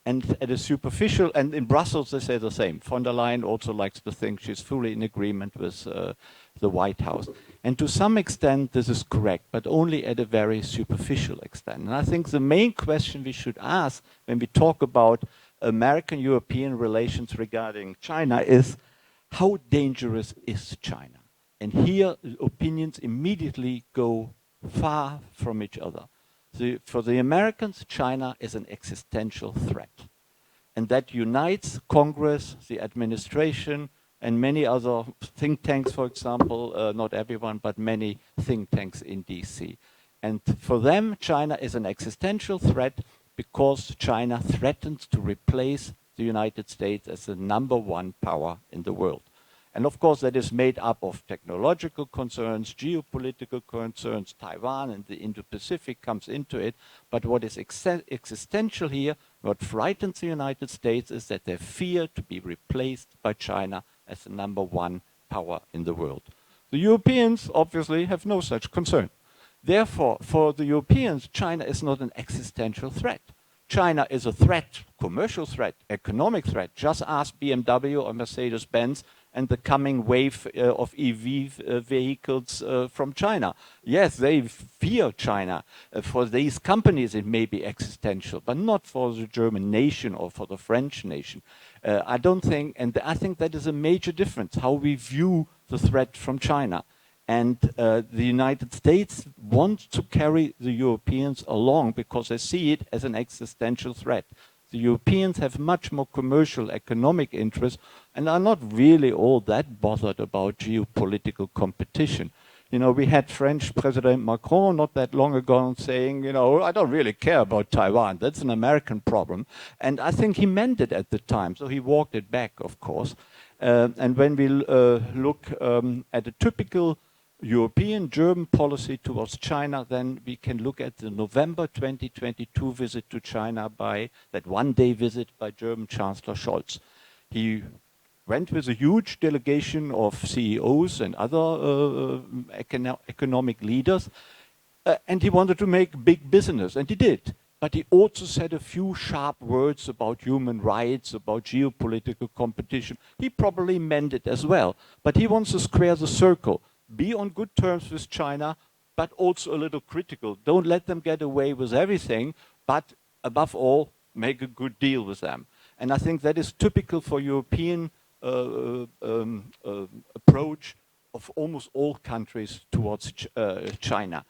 And at a superficial, and in Brussels they say the same. Von der Leyen also likes to think she's fully in agreement with the White House. And to some extent this is correct, but only at a very superficial extent. And I think the main question we should ask when we talk about American-European relations regarding China is, how dangerous is China? And here opinions immediately go far from each other. For the Americans, China is an existential threat. And that unites Congress, the administration, and many other think tanks, for example, not everyone, but many think tanks in DC. And for them, China is an existential threat because China threatens to replace the United States as the #1 power in the world. And of course, that is made up of technological concerns, geopolitical concerns, Taiwan and the Indo-Pacific comes into it. But what is existential here, what frightens the United States, is that they fear to be replaced by China as the #1 power in the world. The Europeans obviously have no such concern. Therefore, for the Europeans, China is not an existential threat. China is a threat, commercial threat, economic threat. Just ask BMW or Mercedes-Benz and the coming wave of EV vehicles from China. Yes, they fear China. For these companies it may be existential, but not for the German nation or for the French nation. I don't think, and I think that is a major difference, how we view the threat from China. And the United States wants to carry the Europeans along because they see it as an existential threat. The Europeans have much more commercial, economic interests and are not really all that bothered about geopolitical competition. You know, we had French President Macron not that long ago saying, you know, I don't really care about Taiwan. That's an American problem. And I think he meant it at the time. So he walked it back, of course. And when we look at a typical European German policy towards China, then we can look at the November 2022 visit to China by that one-day visit by German Chancellor Scholz. He went with a huge delegation of CEOs and other economic leaders, and he wanted to make big business, and he did. But he also said a few sharp words about human rights, about geopolitical competition. He probably meant it as well, but he wants to square the circle. Be on good terms with China, but also a little critical. Don't let them get away with everything, but above all, make a good deal with them. And I think that is typical for European approach of almost all countries towards China.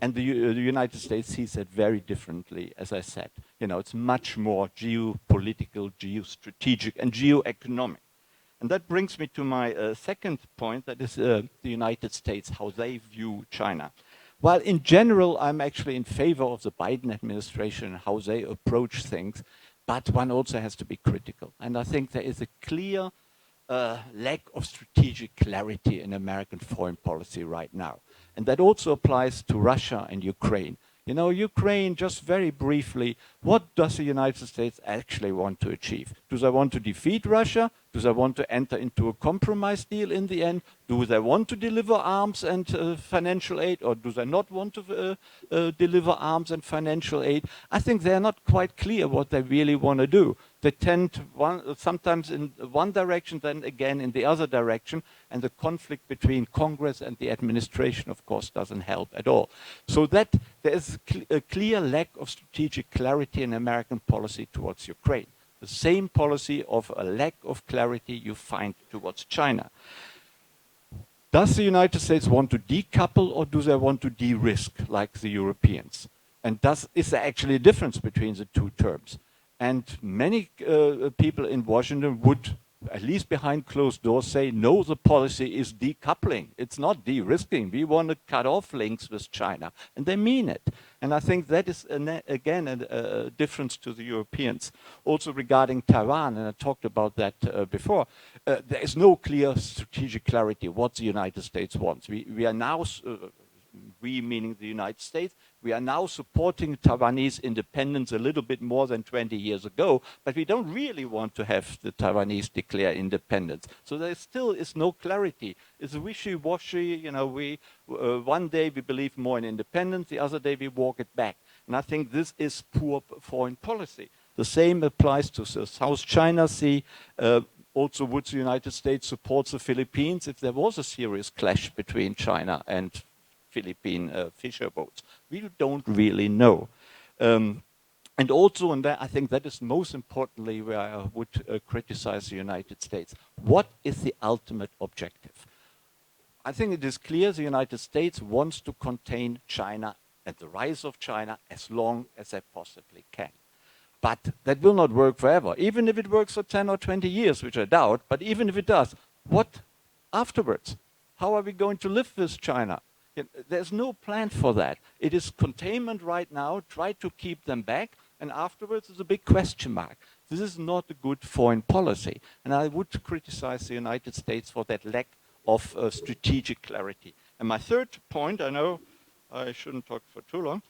And the United States sees that very differently, as I said. You know, it's much more geopolitical, geostrategic, and geoeconomic. And that brings me to my second point, that is the United States, how they view China. While in general, I'm actually in favor of the Biden administration and how they approach things, but one also has to be critical. And I think there is a clear lack of strategic clarity in American foreign policy right now. And that also applies to Russia and Ukraine. You know, Ukraine, just very briefly, what does the United States actually want to achieve? Do they want to defeat Russia? Do they want to enter into a compromise deal in the end? Do they want to deliver arms and financial aid, or do they not want to deliver arms and financial aid? I think they're not quite clear what they really want to do. they tend sometimes in one direction, then again in the other direction, and the conflict between Congress and the administration, of course, doesn't help at all. So that there is a clear lack of strategic clarity in American policy towards Ukraine. The same policy of a lack of clarity you find towards China. Does the United States want to decouple, or do they want to de-risk like the Europeans? And is there actually a difference between the two terms? And many people in Washington would, at least behind closed doors, say, no, the policy is decoupling. It's not de-risking. We want to cut off links with China. And they mean it. And I think that is, again, a difference to the Europeans. Also regarding Taiwan, and I talked about that before, there is no clear strategic clarity what the United States wants. We are now, we meaning the United States, we are now supporting Taiwanese independence a little bit more than 20 years ago, but we don't really want to have the Taiwanese declare independence. So there still is no clarity. It's wishy-washy, you know, one day we believe more in independence, the other day we walk it back. And I think this is poor foreign policy. The same applies to the South China Sea. Also, would the United States support the Philippines if there was a serious clash between China and Philippine fisher boats? We don't really know. And also, and I think that is most importantly where I would criticize the United States. What is the ultimate objective? I think it is clear the United States wants to contain China and the rise of China as long as they possibly can. But that will not work forever, even if it works for 10 or 20 years, which I doubt. But even if it does, what afterwards? How are we going to live with China? There's no plan for that. It is containment right now, try to keep them back, and afterwards is a big question mark. This is not a good foreign policy. And I would criticize the United States for that lack of strategic clarity. And my third point, I know I shouldn't talk for too long,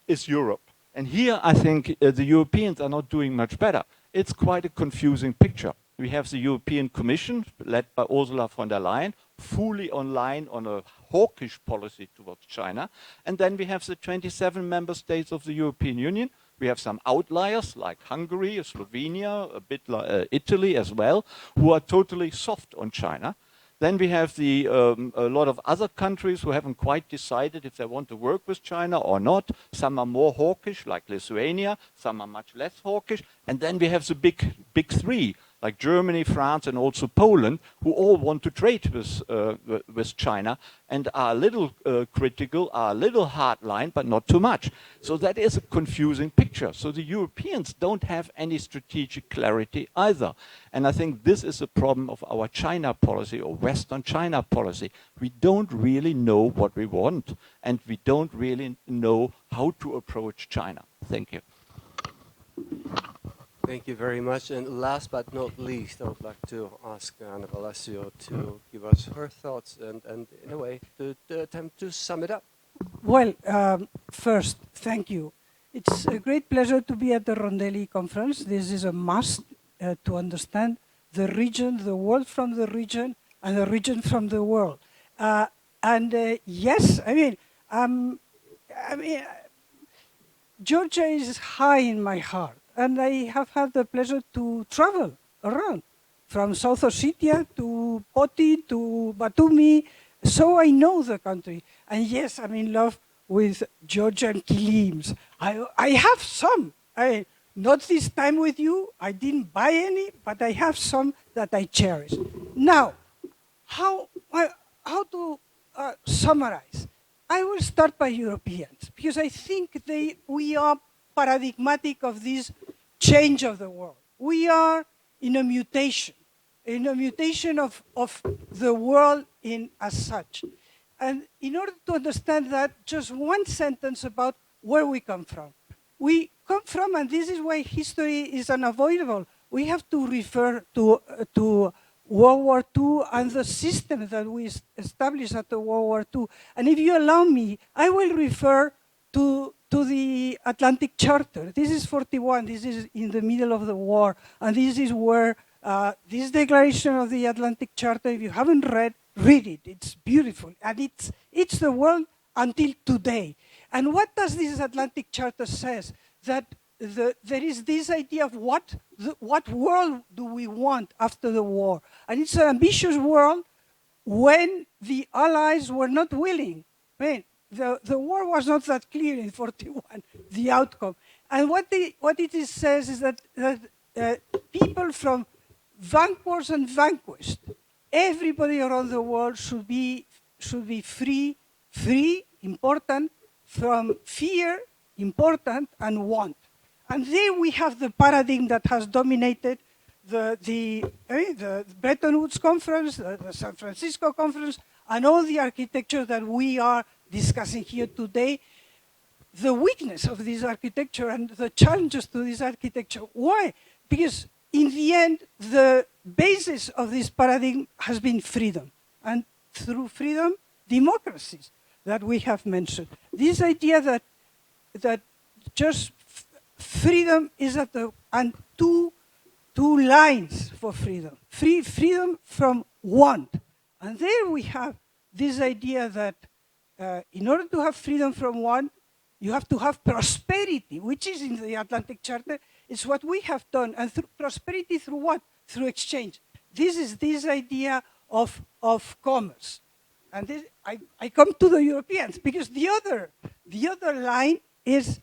is Europe. And here I think the Europeans are not doing much better. It's quite a confusing picture. We have the European Commission, led by Ursula von der Leyen, fully online on a hawkish policy towards China. And then we have the 27 member states of the European Union. We have some outliers like Hungary, Slovenia, a bit like Italy as well, who are totally soft on China. Then we have a lot of other countries who haven't quite decided if they want to work with China or not. Some are more hawkish, like Lithuania. Some are much less hawkish. And then we have the big three, like Germany, France, and also Poland, who all want to trade with China and are a little critical, are a little hardline, but not too much. So that is a confusing picture. So the Europeans don't have any strategic clarity either. And I think this is a problem of our China policy or Western China policy. We don't really know what we want, and we don't really know how to approach China. Thank you. Thank you very much. And last but not least, I would like to ask Anna Palacio to give us her thoughts and in a way, to attempt to sum it up. Well, first, thank you. It's a great pleasure to be at the Rondeli conference. This is a must to understand the region, the world from the region, and the region from the world. Yes, Georgia is high in my heart. And I have had the pleasure to travel around from South Ossetia to Poti to Batumi. So I know the country. And yes, I'm in love with Georgian kilims. I have some. Not this time with you. I didn't buy any, but I have some that I cherish. Now, how to summarize? I will start by Europeans, because I think we are paradigmatic of this change of the world. We are in a mutation of the world as such. And in order to understand that, just one sentence about where we come from. We come from, and this is why history is unavoidable, we have to refer to World War II and the system that we established after World War II. And if you allow me, I will refer to the Atlantic Charter. This is 41, this is in the middle of the war, and this is where this declaration of the Atlantic Charter, if you haven't read it, it's beautiful, and it's the world until today. And what does this Atlantic Charter says? That there is this idea of what world do we want after the war. And it's an ambitious world when the Allies were not willing. I mean, the war was not that clear in 41, the outcome. And what it says is that people from vanquished and vanquished, everybody around the world should be free, important, from fear, important, and want. And there we have the paradigm that has dominated the Bretton Woods Conference, the San Francisco Conference, and all the architecture that we are discussing here today. The weakness of this architecture and the challenges to this architecture. Why? Because in the end, the basis of this paradigm has been freedom. And through freedom, democracies that we have mentioned. This idea that just freedom is at the, and two lines for freedom. Freedom from want. And there we have this idea that in order to have freedom from want, you have to have prosperity, which is in the Atlantic Charter. It's what we have done. And prosperity through what? Through exchange. This is this idea of commerce. And this, I come to the Europeans because the other line is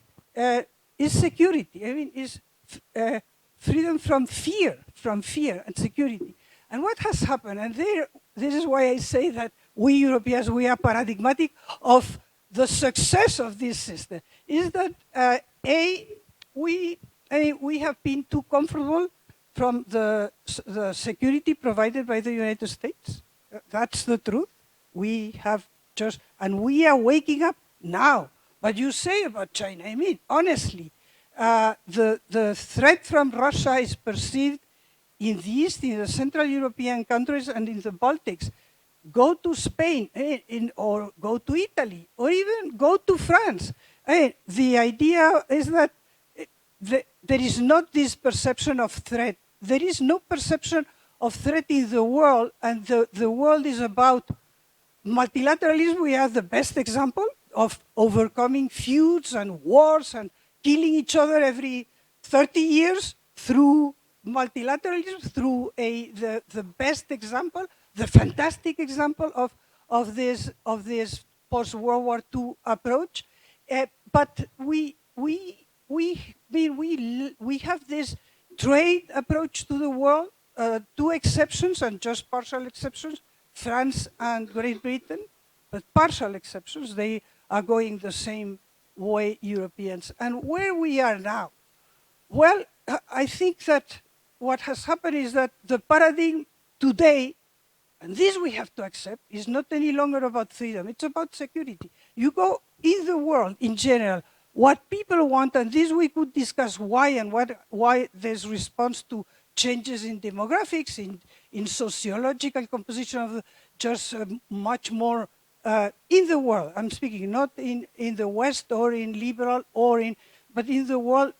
security. I mean, is freedom from fear and security. And what has happened, and this is why I say that we Europeans, we are paradigmatic of the success of this system, is that we have been too comfortable from the security provided by the United States. That's the truth. We have just, and we are waking up now. But you say about China, I mean, honestly, the threat from Russia is perceived in the East, in the Central European countries, and in the Baltics. Go to Spain, or go to Italy, or even go to France. The idea is that there is not this perception of threat. There is no perception of threat in the world, and the world is about multilateralism. We are the best example of overcoming feuds and wars and killing each other every 30 years through multilateralism, through the best example, the fantastic example of this post-World War II approach. But we have this trade approach to the world, two exceptions and just partial exceptions, France and Great Britain, but partial exceptions. They are going the same way, Europeans. And where we are now? Well, I think that what has happened is that the paradigm today, and this we have to accept, is not any longer about freedom. It's about security. You go in the world in general, what people want, and this we could discuss why and why there's response to changes in demographics, in sociological composition of just much more in the world. I'm speaking not in the West or in liberal but in the world,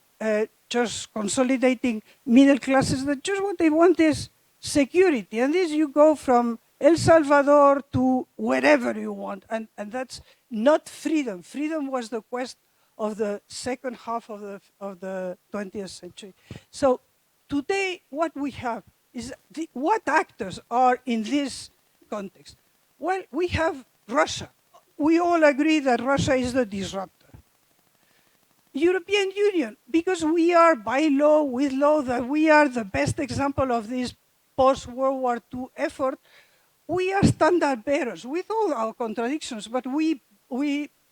just consolidating middle classes that just what they want is security. And this you go from El Salvador to wherever you want. And that's not freedom. Freedom was the quest of the second half of the 20th century. So today what we have is what actors are in this context? Well, we have Russia. We all agree that Russia is the disruptor. European Union, because we are by law, with law, that we are the best example of this post-World War II effort, we are standard bearers with all our contradictions, but we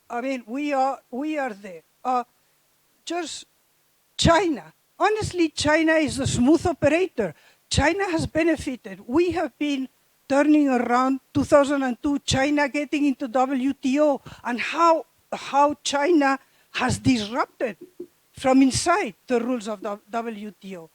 are there. Just China. Honestly, China is a smooth operator. China has benefited. We have been turning around 2002, China getting into WTO, and how China has disrupted from inside the rules of the WTO.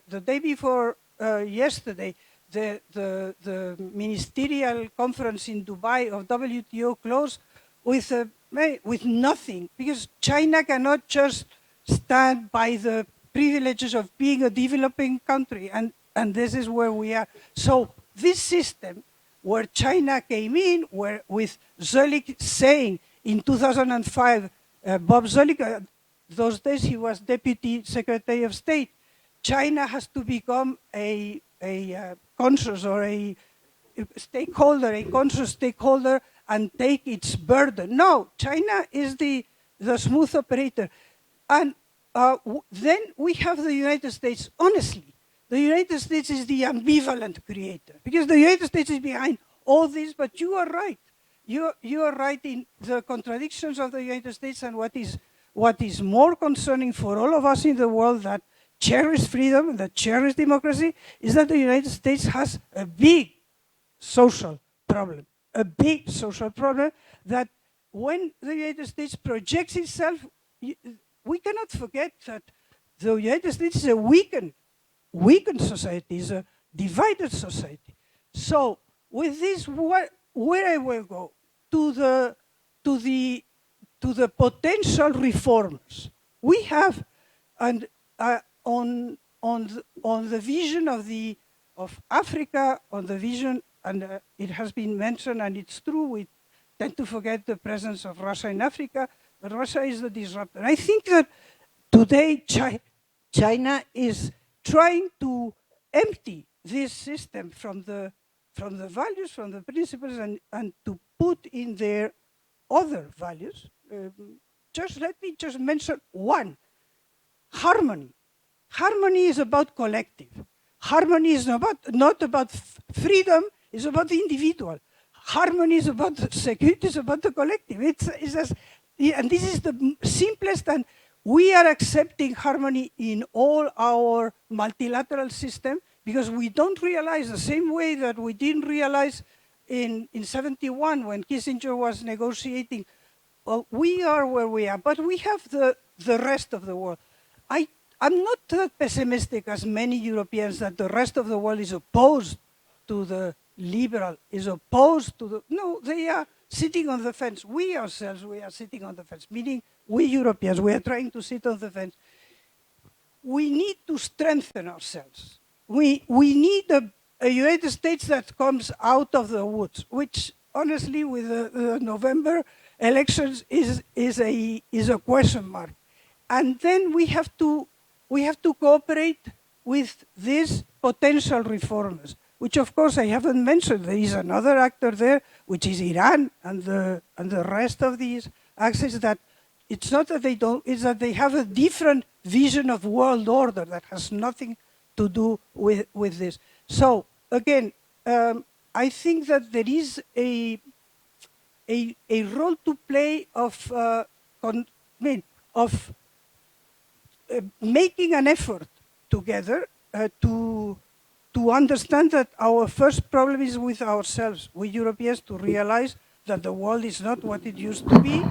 The day before yesterday, the ministerial conference in Dubai of WTO closed with nothing, because China cannot just stand by the privileges of being a developing country, and this is where we are. So this system, where China came in, with Zhou saying in 2005, Bob Zoellick, those days he was Deputy Secretary of State. China has to become a conscious or a stakeholder, a conscious stakeholder, and take its burden. No, China is the smooth operator. And then we have the United States. Honestly, the United States is the ambivalent creator, because the United States is behind all this, but you are right. You are right in the contradictions of the United States, and what is more concerning for all of us in the world that cherish freedom, that cherish democracy, is that the United States has a big social problem. A big social problem that when the United States projects itself, we cannot forget that the United States is a weakened society, is a divided society. So with this, where I will go to the potential reforms we have, and on the vision of Africa, on the vision, and it has been mentioned, and it's true, we tend to forget the presence of Russia in Africa, but Russia is the disruptor. I think that today China is trying to empty this system from the values, from the principles, and to put in their other values. Let me just mention one: harmony. Harmony is about collective. Harmony is not about freedom, it's about the individual. Harmony is about the security, it's about the collective. And this is the simplest, and we are accepting harmony in all our multilateral system because we don't realize the same way that we didn't realize in 71 when Kissinger was negotiating. Well, we are where we are, but we have the rest of the world. I'm not that pessimistic as many Europeans that the rest of the world is opposed to the liberal, is opposed to the, no, they are sitting on the fence. We ourselves, we are sitting on the fence, meaning we Europeans, we are trying to sit on the fence. We need to strengthen ourselves. We need a United States that comes out of the woods, which honestly with the November elections is a question mark. And then we have to cooperate with these potential reformers, which of course I haven't mentioned. There is another actor there, which is Iran and the rest of these axes that it's not that they don't, it's that they have a different vision of world order that has nothing to do with this. So again, I think that there is a role to play of making an effort together to understand that our first problem is with ourselves. We Europeans to realize that the world is not what it used to be.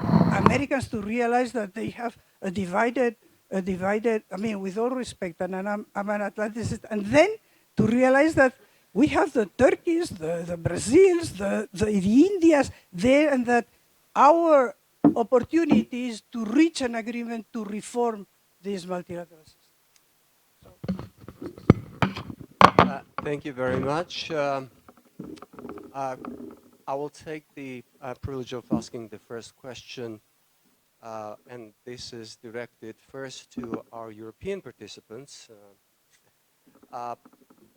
Americans to realize that they have a divided, I mean, with all respect, and I'm an Atlanticist, and then to realize that we have the Turkeys, the Brazils, the Indias there, and that our opportunity is to reach an agreement to reform this multilateral system. Thank you very much. I will take the privilege of asking the first question, and this is directed first to our European participants.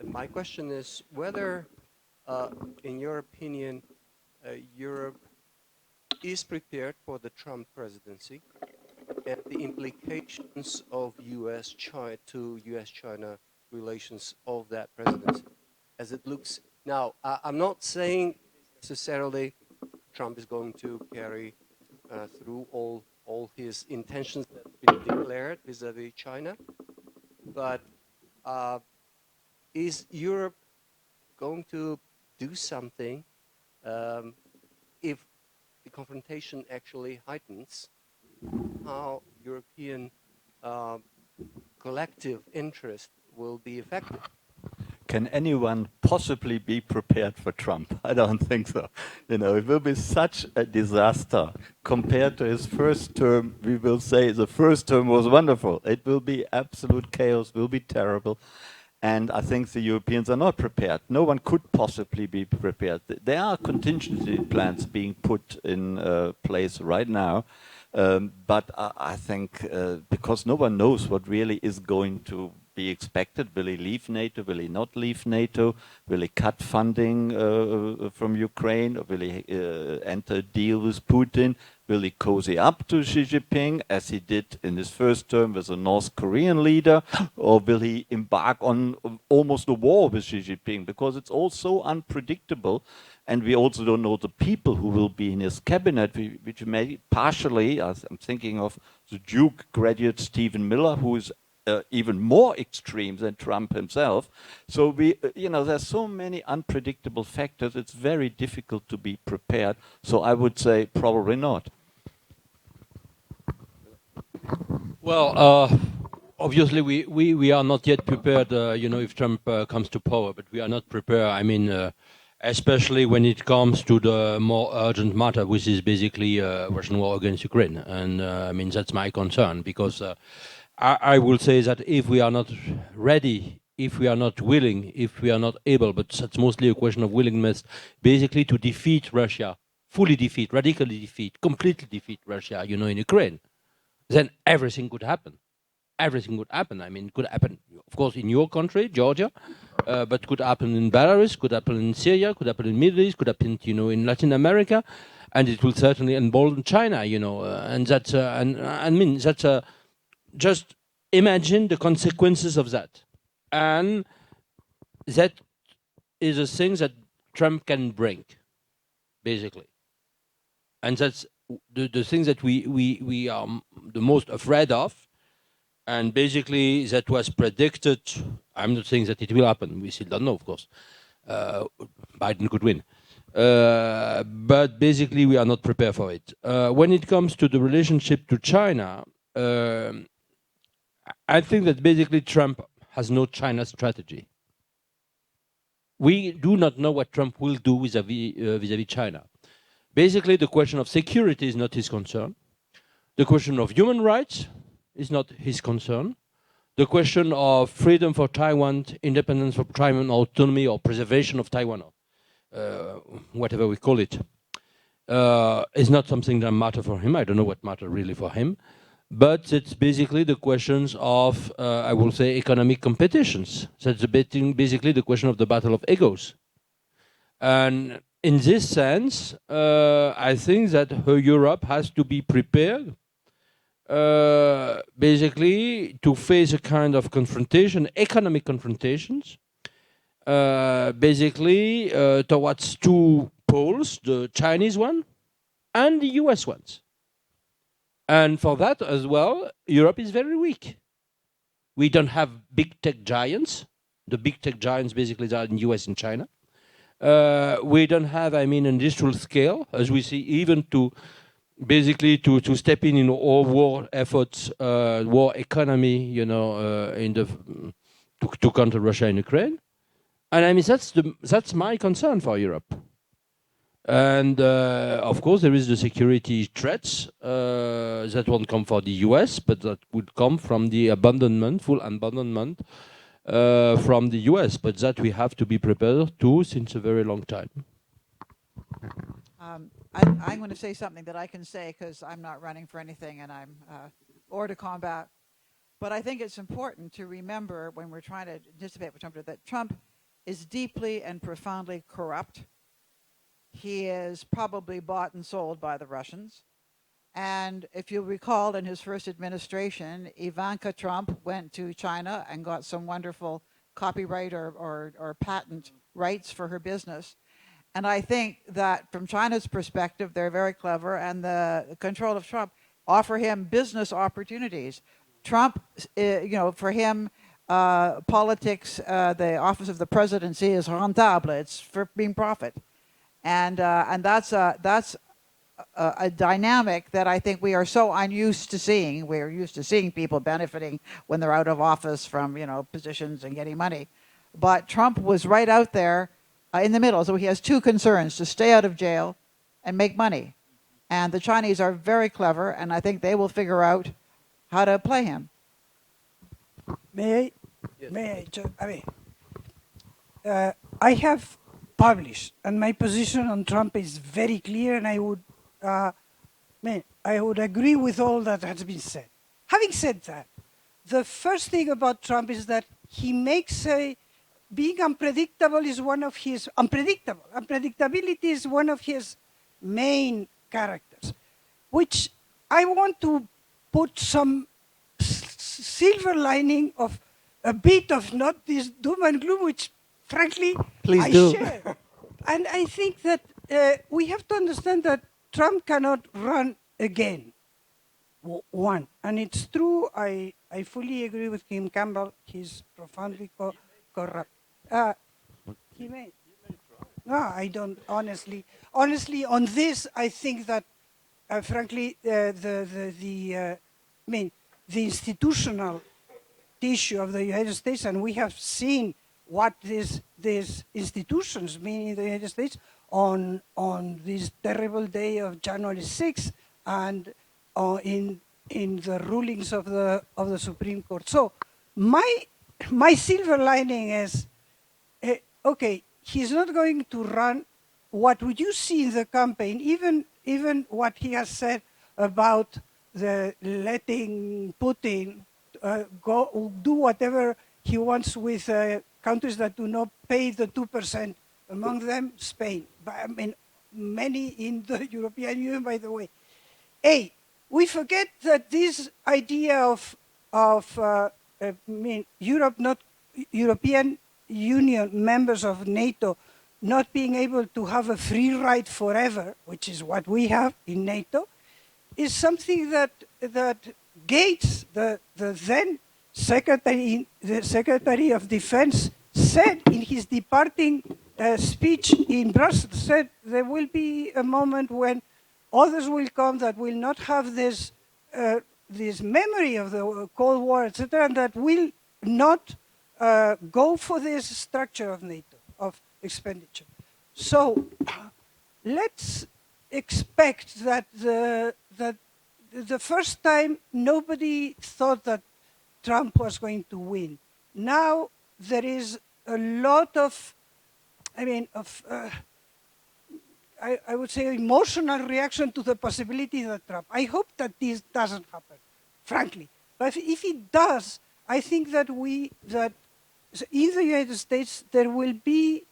My question is whether, in your opinion, Europe is prepared for the presidency and the implications of US-China relations of that presidency as it looks now. I'm not saying necessarily Trump is going to carry through all his intentions that have been declared vis-a-vis China, but is Europe going to do something if the confrontation actually heightens? How European collective interest will be affected? Can anyone possibly be prepared for Trump? I don't think so. You know, it will be such a disaster compared to his first term. We will say the first term was wonderful. It will be absolute chaos, will be terrible. And I think the Europeans are not prepared. No one could possibly be prepared. There are contingency plans being put in place right now. But I think because no one knows what really is going to be expected. Will he leave NATO? Will he not leave NATO? Will he cut funding from Ukraine? Or will he enter a deal with Putin? Will he cozy up to Xi Jinping as he did in his first term with a North Korean leader? Or will he embark on almost a war with Xi Jinping? Because it's all so unpredictable. And we also don't know the people who will be in his cabinet, which may partially, as I'm thinking of the Duke graduate Stephen Miller, who is even more extreme than Trump himself. So we, there's so many unpredictable factors. It's very difficult to be prepared. So I would say probably not. Well, obviously we are not yet prepared, if Trump comes to power, but we are not prepared. I mean, especially when it comes to the more urgent matter, which is basically Russian war against Ukraine. And I mean, that's my concern, because I will say that if we are not ready, if we are not willing, if we are not able, but that's mostly a question of willingness, basically to defeat Russia, fully defeat, radically defeat, completely defeat Russia, in Ukraine, then everything could happen. Everything could happen. I mean, it could happen, of course, in your country, Georgia, but could happen in Belarus, could happen in Syria, could happen in the Middle East, could happen, in Latin America, and it will certainly embolden China, and that's, I mean, that's just imagine the consequences of that. And that is a thing that Trump can bring, basically. And that's the thing that we are the most afraid of. And basically that was predicted. I'm not saying that it will happen. We still don't know, of course. Biden could win. But basically we are not prepared for it. When it comes to the relationship to China, I think that basically Trump has no China strategy. We do not know what Trump will do vis-à-vis China. Basically, the question of security is not his concern. The question of human rights is not his concern. The question of freedom for Taiwan, independence for Taiwan, autonomy or preservation of Taiwan, whatever we call it, is not something that matters for him. I don't know what matters really for him. But it's basically the questions of, I will say, economic competitions. That's basically the question of the battle of egos. And in this sense, I think that Europe has to be prepared, basically, to face a kind of confrontation, economic confrontations, basically towards two poles, the Chinese one and the US ones. And for that as well, Europe is very weak. We don't have big tech giants. The big tech giants basically are in US and China. We don't have, industrial scale, as we see, even to basically to step in all war efforts, war economy, to counter Russia and Ukraine. And that's my concern for Europe. And of course, there is the security threats that won't come for the US, but that would come from the abandonment, full abandonment from the US. But that we have to be prepared to since a very long time. I'm going to say something that I can say because I'm not running for anything and I'm or to combat. But I think it's important to remember when we're trying to anticipate what Trump did, that Trump is deeply and profoundly corrupt. He is probably bought and sold by the Russians. And if you recall, in his first administration, Ivanka Trump went to China and got some wonderful copyright or patent rights for her business. And I think that from China's perspective, they're very clever, and the control of Trump offer him business opportunities. Trump, for him, politics, the office of the presidency is rentable. It's for being profit. And that's a dynamic that I think we are so unused to seeing. We're used to seeing people benefiting when they're out of office from, positions and getting money. But Trump was right out there in the middle. So he has two concerns: to stay out of jail and make money. And the Chinese are very clever, and I think they will figure out how to play him. May I? Yes. May I? I have published, and my position on Trump is very clear, and I would, I would agree with all that has been said. Having said that, the first thing about Trump is that he makes being unpredictable is one of his, unpredictability is one of his main characters, which I want to put some silver lining of a bit of not this doom and gloom, which frankly I share. And I think that we have to understand that Trump cannot run again. One, and it's true, I fully agree with Kim Campbell, he's profoundly corrupt. He may. No, I don't, honestly. Honestly, on this, I think that, frankly, the institutional tissue of the United States, and we have seen what these institutions mean in the United States on this terrible day of January 6th, and in the rulings of the Supreme Court. So my silver lining is, okay, he's not going to run. What would you see in the campaign, even what he has said about the letting Putin go do whatever he wants with countries that do not pay the 2%, among them Spain, but I mean many in the European Union, by the way. We forget that this idea of Europe, not European Union members of NATO, not being able to have a free ride forever, which is what we have in NATO, is something that Gates, the then Secretary of Defense, said in his departing speech in Brussels. Said there will be a moment when others will come that will not have this memory of the Cold War, etc., and that will not go for this structure of NATO, of expenditure. So let's expect that the first time nobody thought that Trump was going to win. Now there is a lot of, I would say, emotional reaction to the possibility that Trump. I hope that this doesn't happen, frankly. But if it does, I think that in the United States there will be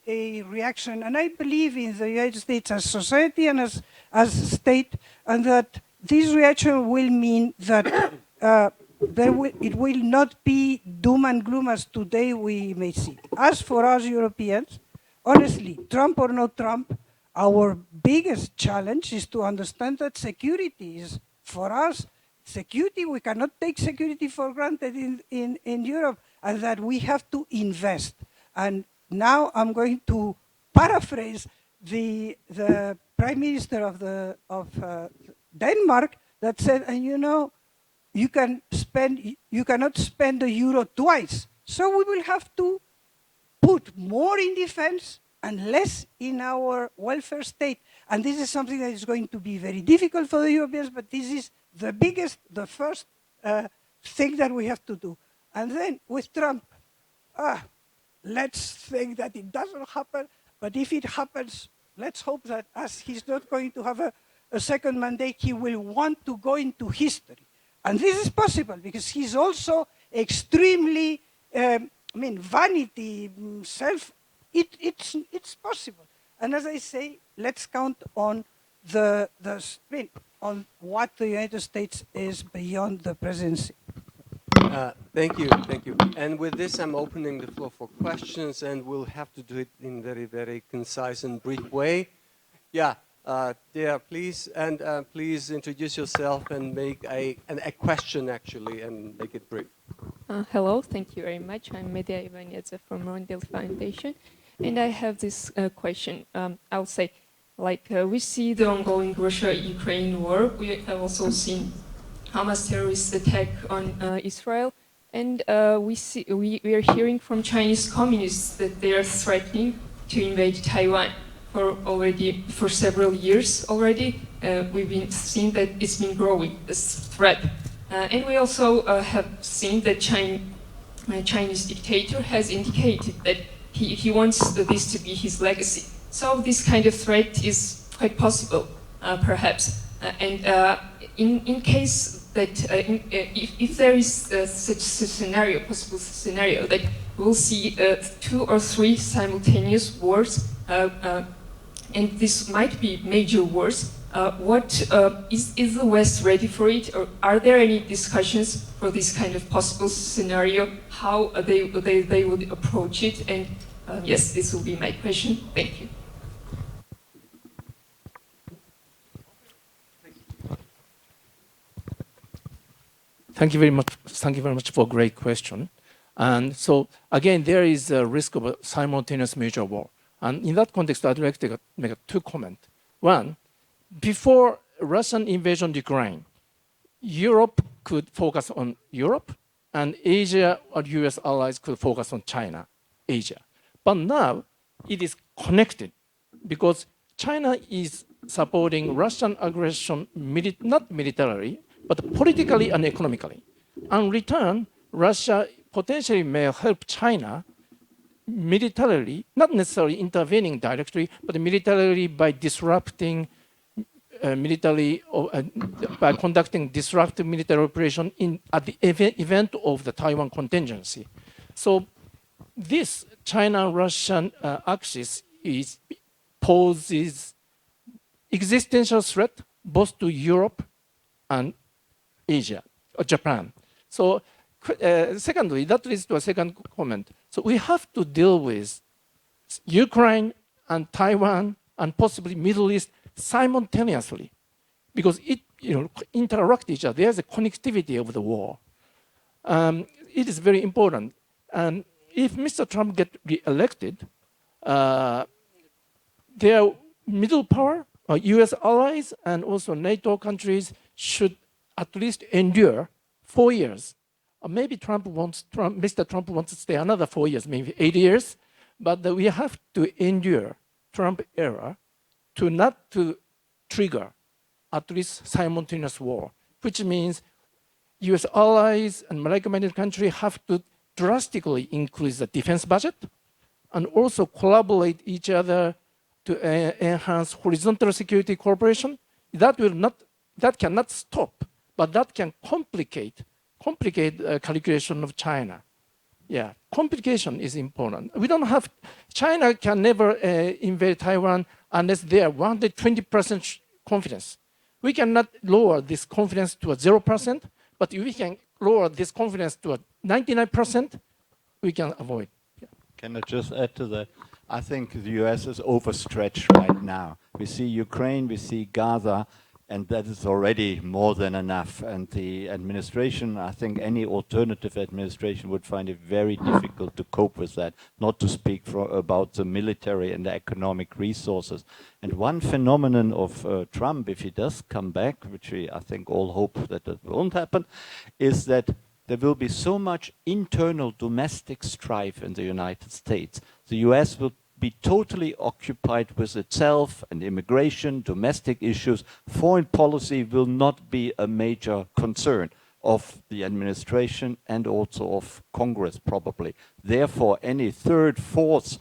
a reaction, and I believe in the United States as society and as a state, and that this reaction will mean that it will not be doom and gloom as today we may see. As for us Europeans, honestly, Trump or no Trump, our biggest challenge is to understand that security is, for us, security, we cannot take security for granted in Europe, and that we have to invest. And now I'm going to paraphrase the Prime Minister of Denmark that said, and you cannot spend the euro twice. So we will have to put more in defense and less in our welfare state. And this is something that is going to be very difficult for the Europeans, but this is the first thing that we have to do. And then with Trump, let's think that it doesn't happen, but if it happens, let's hope that as he's not going to have a second mandate, he will want to go into history. And this is possible because he's also extremely, vanity, it's possible. And as I say, let's count on on what the United States is beyond the presidency. Thank you. And with this, I'm opening the floor for questions, and we'll have to do it in very, very concise and brief way. Yeah, Dea, please, and please introduce yourself and make a question, actually, and make it brief. Hello, thank you very much. I'm Medea Ivanidze from Rondeli Foundation, and I have this question. I'll say, we see the ongoing Russia-Ukraine war. We have also seen Hamas terrorist attack on Israel, and we are hearing from Chinese communists that they are threatening to invade Taiwan for several years already. We've been seeing that it's been growing, this threat, and we also have seen that Chinese dictator has indicated that he wants this to be his legacy. So this kind of threat is quite possible. perhaps. In case that if there is such a scenario, possible scenario, that we'll see 2 or 3 simultaneous wars, and this might be major wars. Is the West ready for it, or are there any discussions for this kind of possible scenario? How they would approach it? And yes, this will be my question. Thank you. Thank you very much. Thank you very much for a great question. And so again, there is a risk of a simultaneous major war. And in that context, I'd like to make 2 comments. One, before Russian invasion of Ukraine, Europe could focus on Europe, and Asia or US allies could focus on China, Asia. But now it is connected because China is supporting Russian aggression, not militarily, but politically and economically. In return, Russia potentially may help China militarily, not necessarily intervening directly, but militarily by disrupting by conducting disruptive military operation at the event of the Taiwan contingency. So this China-Russian axis poses existential threat both to Europe and Asia, or Japan. So secondly, that leads to a second comment. So we have to deal with Ukraine and Taiwan and possibly Middle East simultaneously, because it interact each other. There's a connectivity of the war. It is very important. And if Mr. Trump gets re-elected, their middle power, U.S. allies and also NATO countries should at least endure 4 years. Or maybe Mr. Trump wants to stay another 4 years, maybe 8 years. But we have to endure Trump era to not to trigger at least simultaneous war, which means U.S. allies and like-minded countries have to drastically increase the defense budget and also collaborate each other to enhance horizontal security cooperation. That cannot stop, but that can complicate calculation of China. Yeah, complication is important. China can never invade Taiwan unless they are 120% confidence. We cannot lower this confidence to a 0%, but if we can lower this confidence to a 99%, we can avoid. Yeah. Can I just add to that? I think the US is overstretched right now. We see Ukraine, we see Gaza, and that is already more than enough. And the administration, I think any alternative administration would find it very difficult to cope with that, not to speak about the military and the economic resources. And one phenomenon of Trump, if he does come back, which I think all hope that it won't happen, is that there will be so much internal domestic strife in the United States. The US will be totally occupied with itself and immigration, domestic issues. Foreign policy will not be a major concern of the administration and also of Congress, probably. Therefore, any third, fourth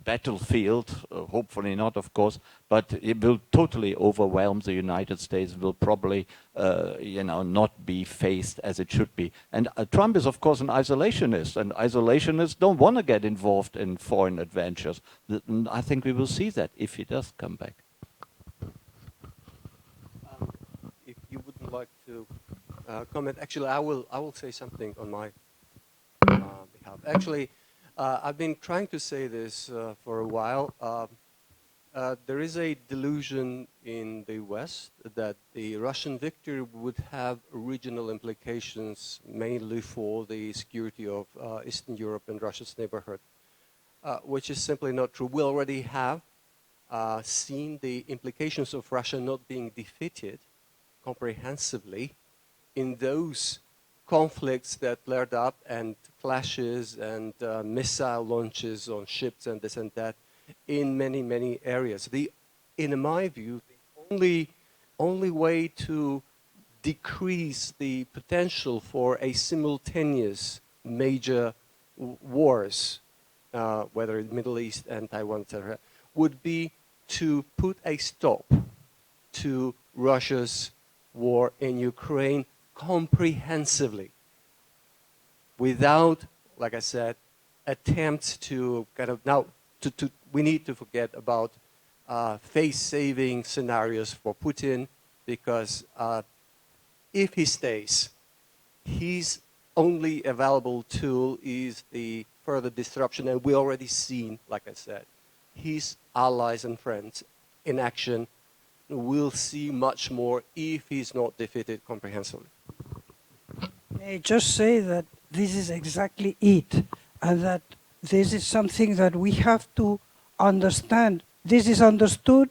battlefield, hopefully not, of course, but it will totally overwhelm the United States, will probably not be faced as it should be. And Trump is, of course, an isolationist, and isolationists don't want to get involved in foreign adventures. I think we will see that if he does come back. If you wouldn't like to comment, actually, I will say something on my behalf. Actually, I've been trying to say this for a while. There is a delusion in the West that the Russian victory would have regional implications, mainly for the security of Eastern Europe and Russia's neighborhood, which is simply not true. We already have seen the implications of Russia not being defeated comprehensively in those conflicts that flared up and clashes and missile launches on ships and this and that in many, many areas. In my view, the only way to decrease the potential for a simultaneous major wars, whether in the Middle East and Taiwan, etc., would be to put a stop to Russia's war in Ukraine comprehensively, without, like I said, attempts to kind of now. We need to forget about face-saving scenarios for Putin, because if he stays, his only available tool is the further disruption, and we already seen, like I said, his allies and friends in action. We'll see much more if he's not defeated comprehensively. May I just say that this is exactly it, and that this is something that we have to understand. This is understood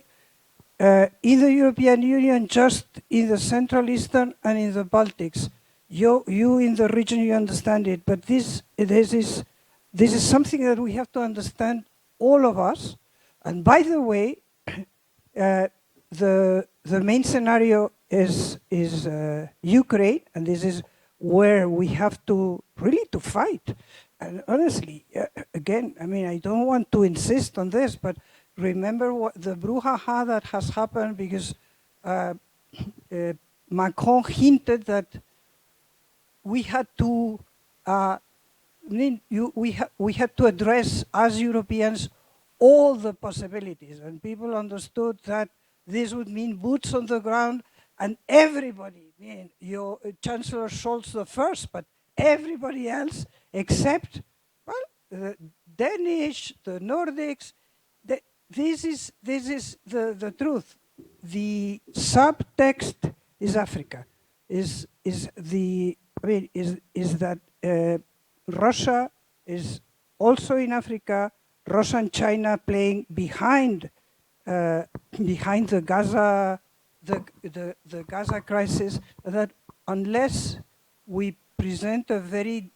in the European Union, just in the Central Eastern and in the Baltics. You in the region, you understand it, but this is something that we have to understand, all of us. And by the way, the main scenario is Ukraine, and this is where we have to really to fight. And honestly, again, I mean, I don't want to insist on this, but remember what the brouhaha that has happened, because Macron hinted that we had to we had to address, as Europeans, all the possibilities, and people understood that this would mean boots on the ground, and everybody, I mean, your Chancellor Scholz the first, but everybody else except, well, the Danish, the Nordics. This is the truth. The subtext is Africa. Is that Russia is also in Africa. Russia and China playing behind the Gaza crisis. That unless we present a very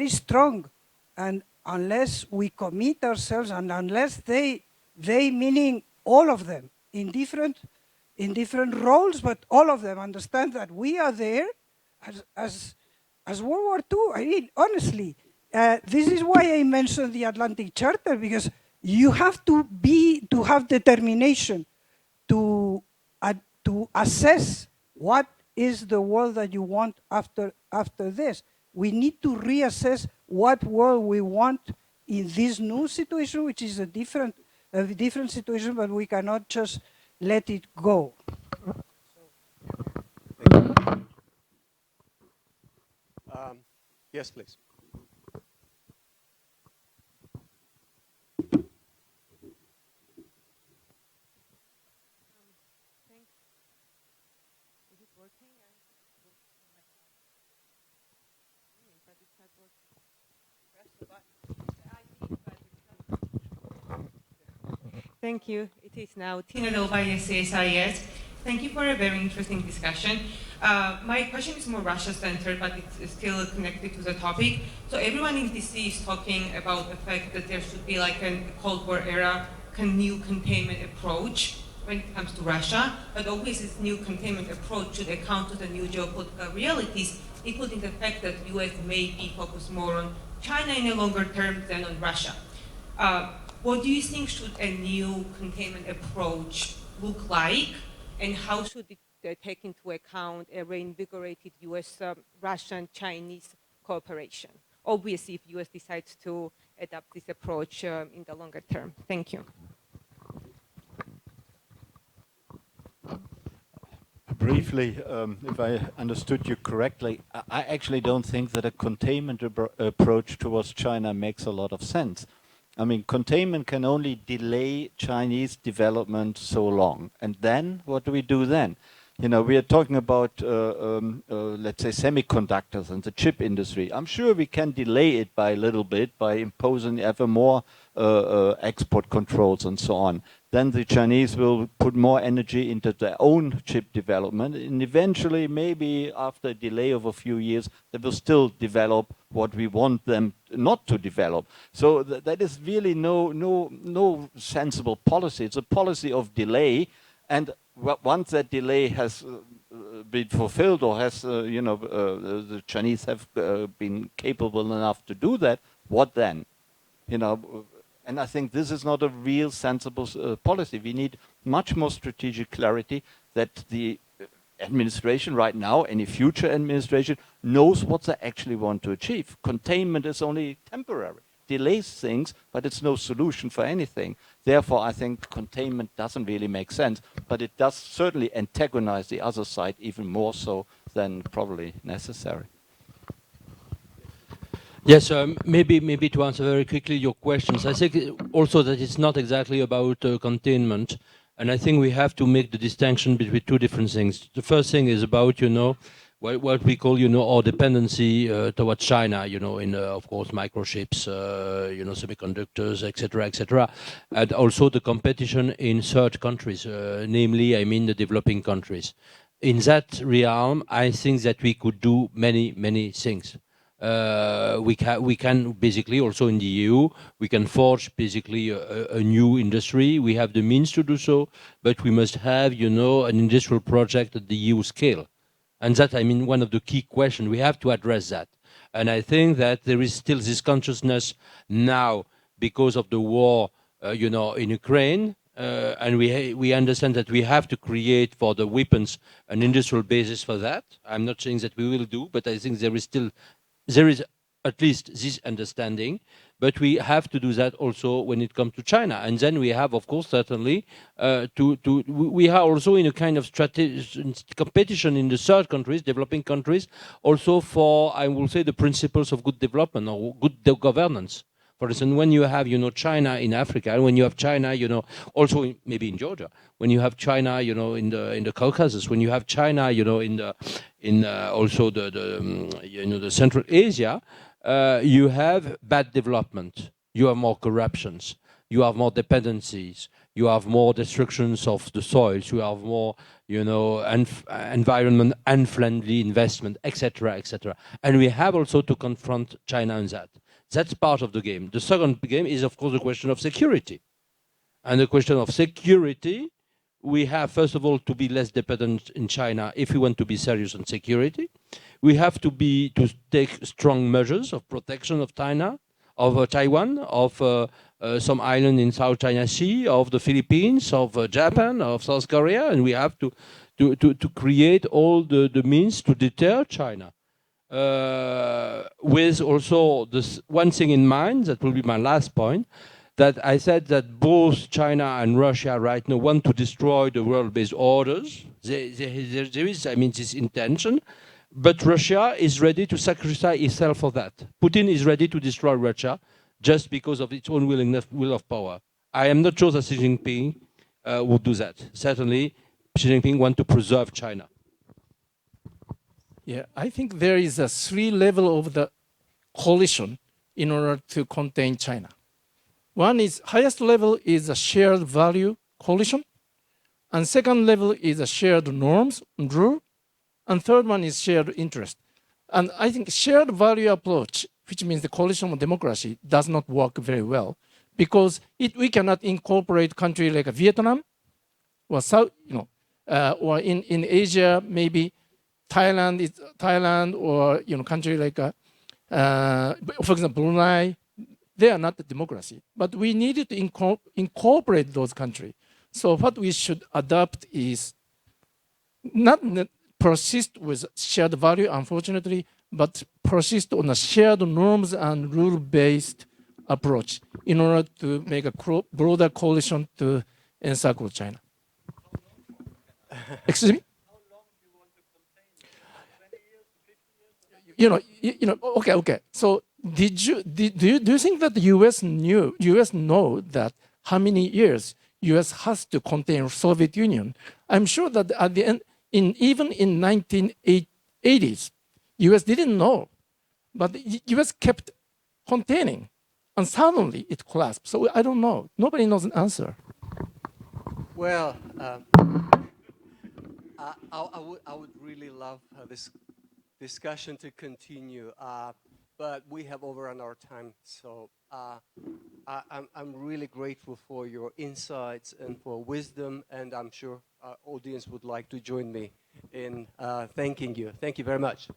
strong, and unless we commit ourselves, and unless they meaning all of them in different roles, but all of them understand that we are there as World War II. I mean, honestly, this is why I mentioned the Atlantic Charter, because you have to have determination to assess what is the world that you want after this. We need to reassess what world we want in this new situation, which is a different situation, but we cannot just let it go. Yes, please. Thank you. It is now Tina by CSIS. Thank you for a very interesting discussion. My question is more Russia-centered, but it's still connected to the topic. So everyone in DC is talking about the fact that there should be like a Cold War era new containment approach when it comes to Russia, but always this new containment approach should account to the new geopolitical realities, including the fact that the US may be focused more on China in the longer term than on Russia. What do you think should a new containment approach look like, and how should it take into account a reinvigorated US-Russian-Chinese cooperation? Obviously, if US decides to adopt this approach in the longer term. Thank you. Briefly, if I understood you correctly, I actually don't think that a containment approach towards China makes a lot of sense. I mean, containment can only delay Chinese development so long. And then, what do we do then? You know, we are talking about, let's say, semiconductors and the chip industry. I'm sure we can delay it by a little bit by imposing ever more export controls and so on. Then the Chinese will put more energy into their own chip development, and eventually, maybe after a delay of a few years, they will still develop what we want them not to develop. So that is really no sensible policy. It's a policy of delay, and once that delay has been fulfilled, or has the Chinese have been capable enough to do that, what then? You know. And I think this is not a real sensible policy. We need much more strategic clarity that the administration right now, any future administration, knows what they actually want to achieve. Containment is only temporary, delays things, but it's no solution for anything. Therefore, I think containment doesn't really make sense, but it does certainly antagonize the other side even more so than probably necessary. Yes, maybe to answer very quickly your questions. I think also that it's not exactly about containment, and I think we have to make the distinction between two different things. The first thing is about, what we call, our dependency towards China, in, of course, microchips, semiconductors, etc., and also the competition in third countries, namely, I mean, the developing countries. In that realm, I think that we could do many, many things. We can basically also in the EU, we can forge basically a new industry. We have the means to do so, but we must have, an industrial project at the EU scale. And that, I mean, one of the key questions, we have to address that. And I think that there is still this consciousness now because of the war, in Ukraine, and we understand that we have to create for the weapons an industrial basis for that. I'm not saying that we will do, but I think there is at least this understanding, but we have to do that also when it comes to China. And then we have, of course, certainly, we are also in a kind of competition in the third countries, developing countries, also for, I will say, the principles of good development or good governance. For instance, when you have, China in Africa, and when you have China, also maybe in Georgia, when you have China, in the Caucasus, when you have China, in also the Central Asia, you have bad development. You have more corruptions. You have more dependencies. You have more destructions of the soils. You have more, environment unfriendly investment, etc., etc. And we have also to confront China on that. That's part of the game. The second game is, of course, the question of security. And the question of security, we have, first of all, to be less dependent in China if we want to be serious on security. We have to take strong measures of protection of China, of Taiwan, of some island in South China Sea, of the Philippines, of Japan, of South Korea, and we have to create all the means to deter China. With also this one thing in mind, that will be my last point, that I said that both China and Russia right now want to destroy the world-based orders. There is, I mean, this intention, but Russia is ready to sacrifice itself for that. Putin is ready to destroy Russia just because of its own will of power. I am not sure that Xi Jinping would do that. Certainly, Xi Jinping wants to preserve China. Yeah, I think there is a 3 level of the coalition in order to contain China. One is, highest level is a shared value coalition. And second level is a shared norms and rule. And third one is shared interest. And I think shared value approach, which means the coalition of democracy, does not work very well because we cannot incorporate country like Vietnam or South, or in Asia, maybe Thailand or country like, for example, Brunei. They are not a democracy, but we needed to incorporate those countries. So what we should adopt is not persist with shared value, unfortunately, but persist on a shared norms and rule-based approach in order to make a broader coalition to encircle China. Excuse me? Okay. So do you think that the U.S. know that how many years U.S. has to contain Soviet Union? I'm sure that at the end, even in 1980s, U.S. didn't know, but the U.S. kept containing, and suddenly it collapsed. So I don't know. Nobody knows an answer. Well, I would really love this discussion to continue, but we have overrun our time. So I'm really grateful for your insights and for wisdom, and I'm sure our audience would like to join me in thanking you. Thank you very much.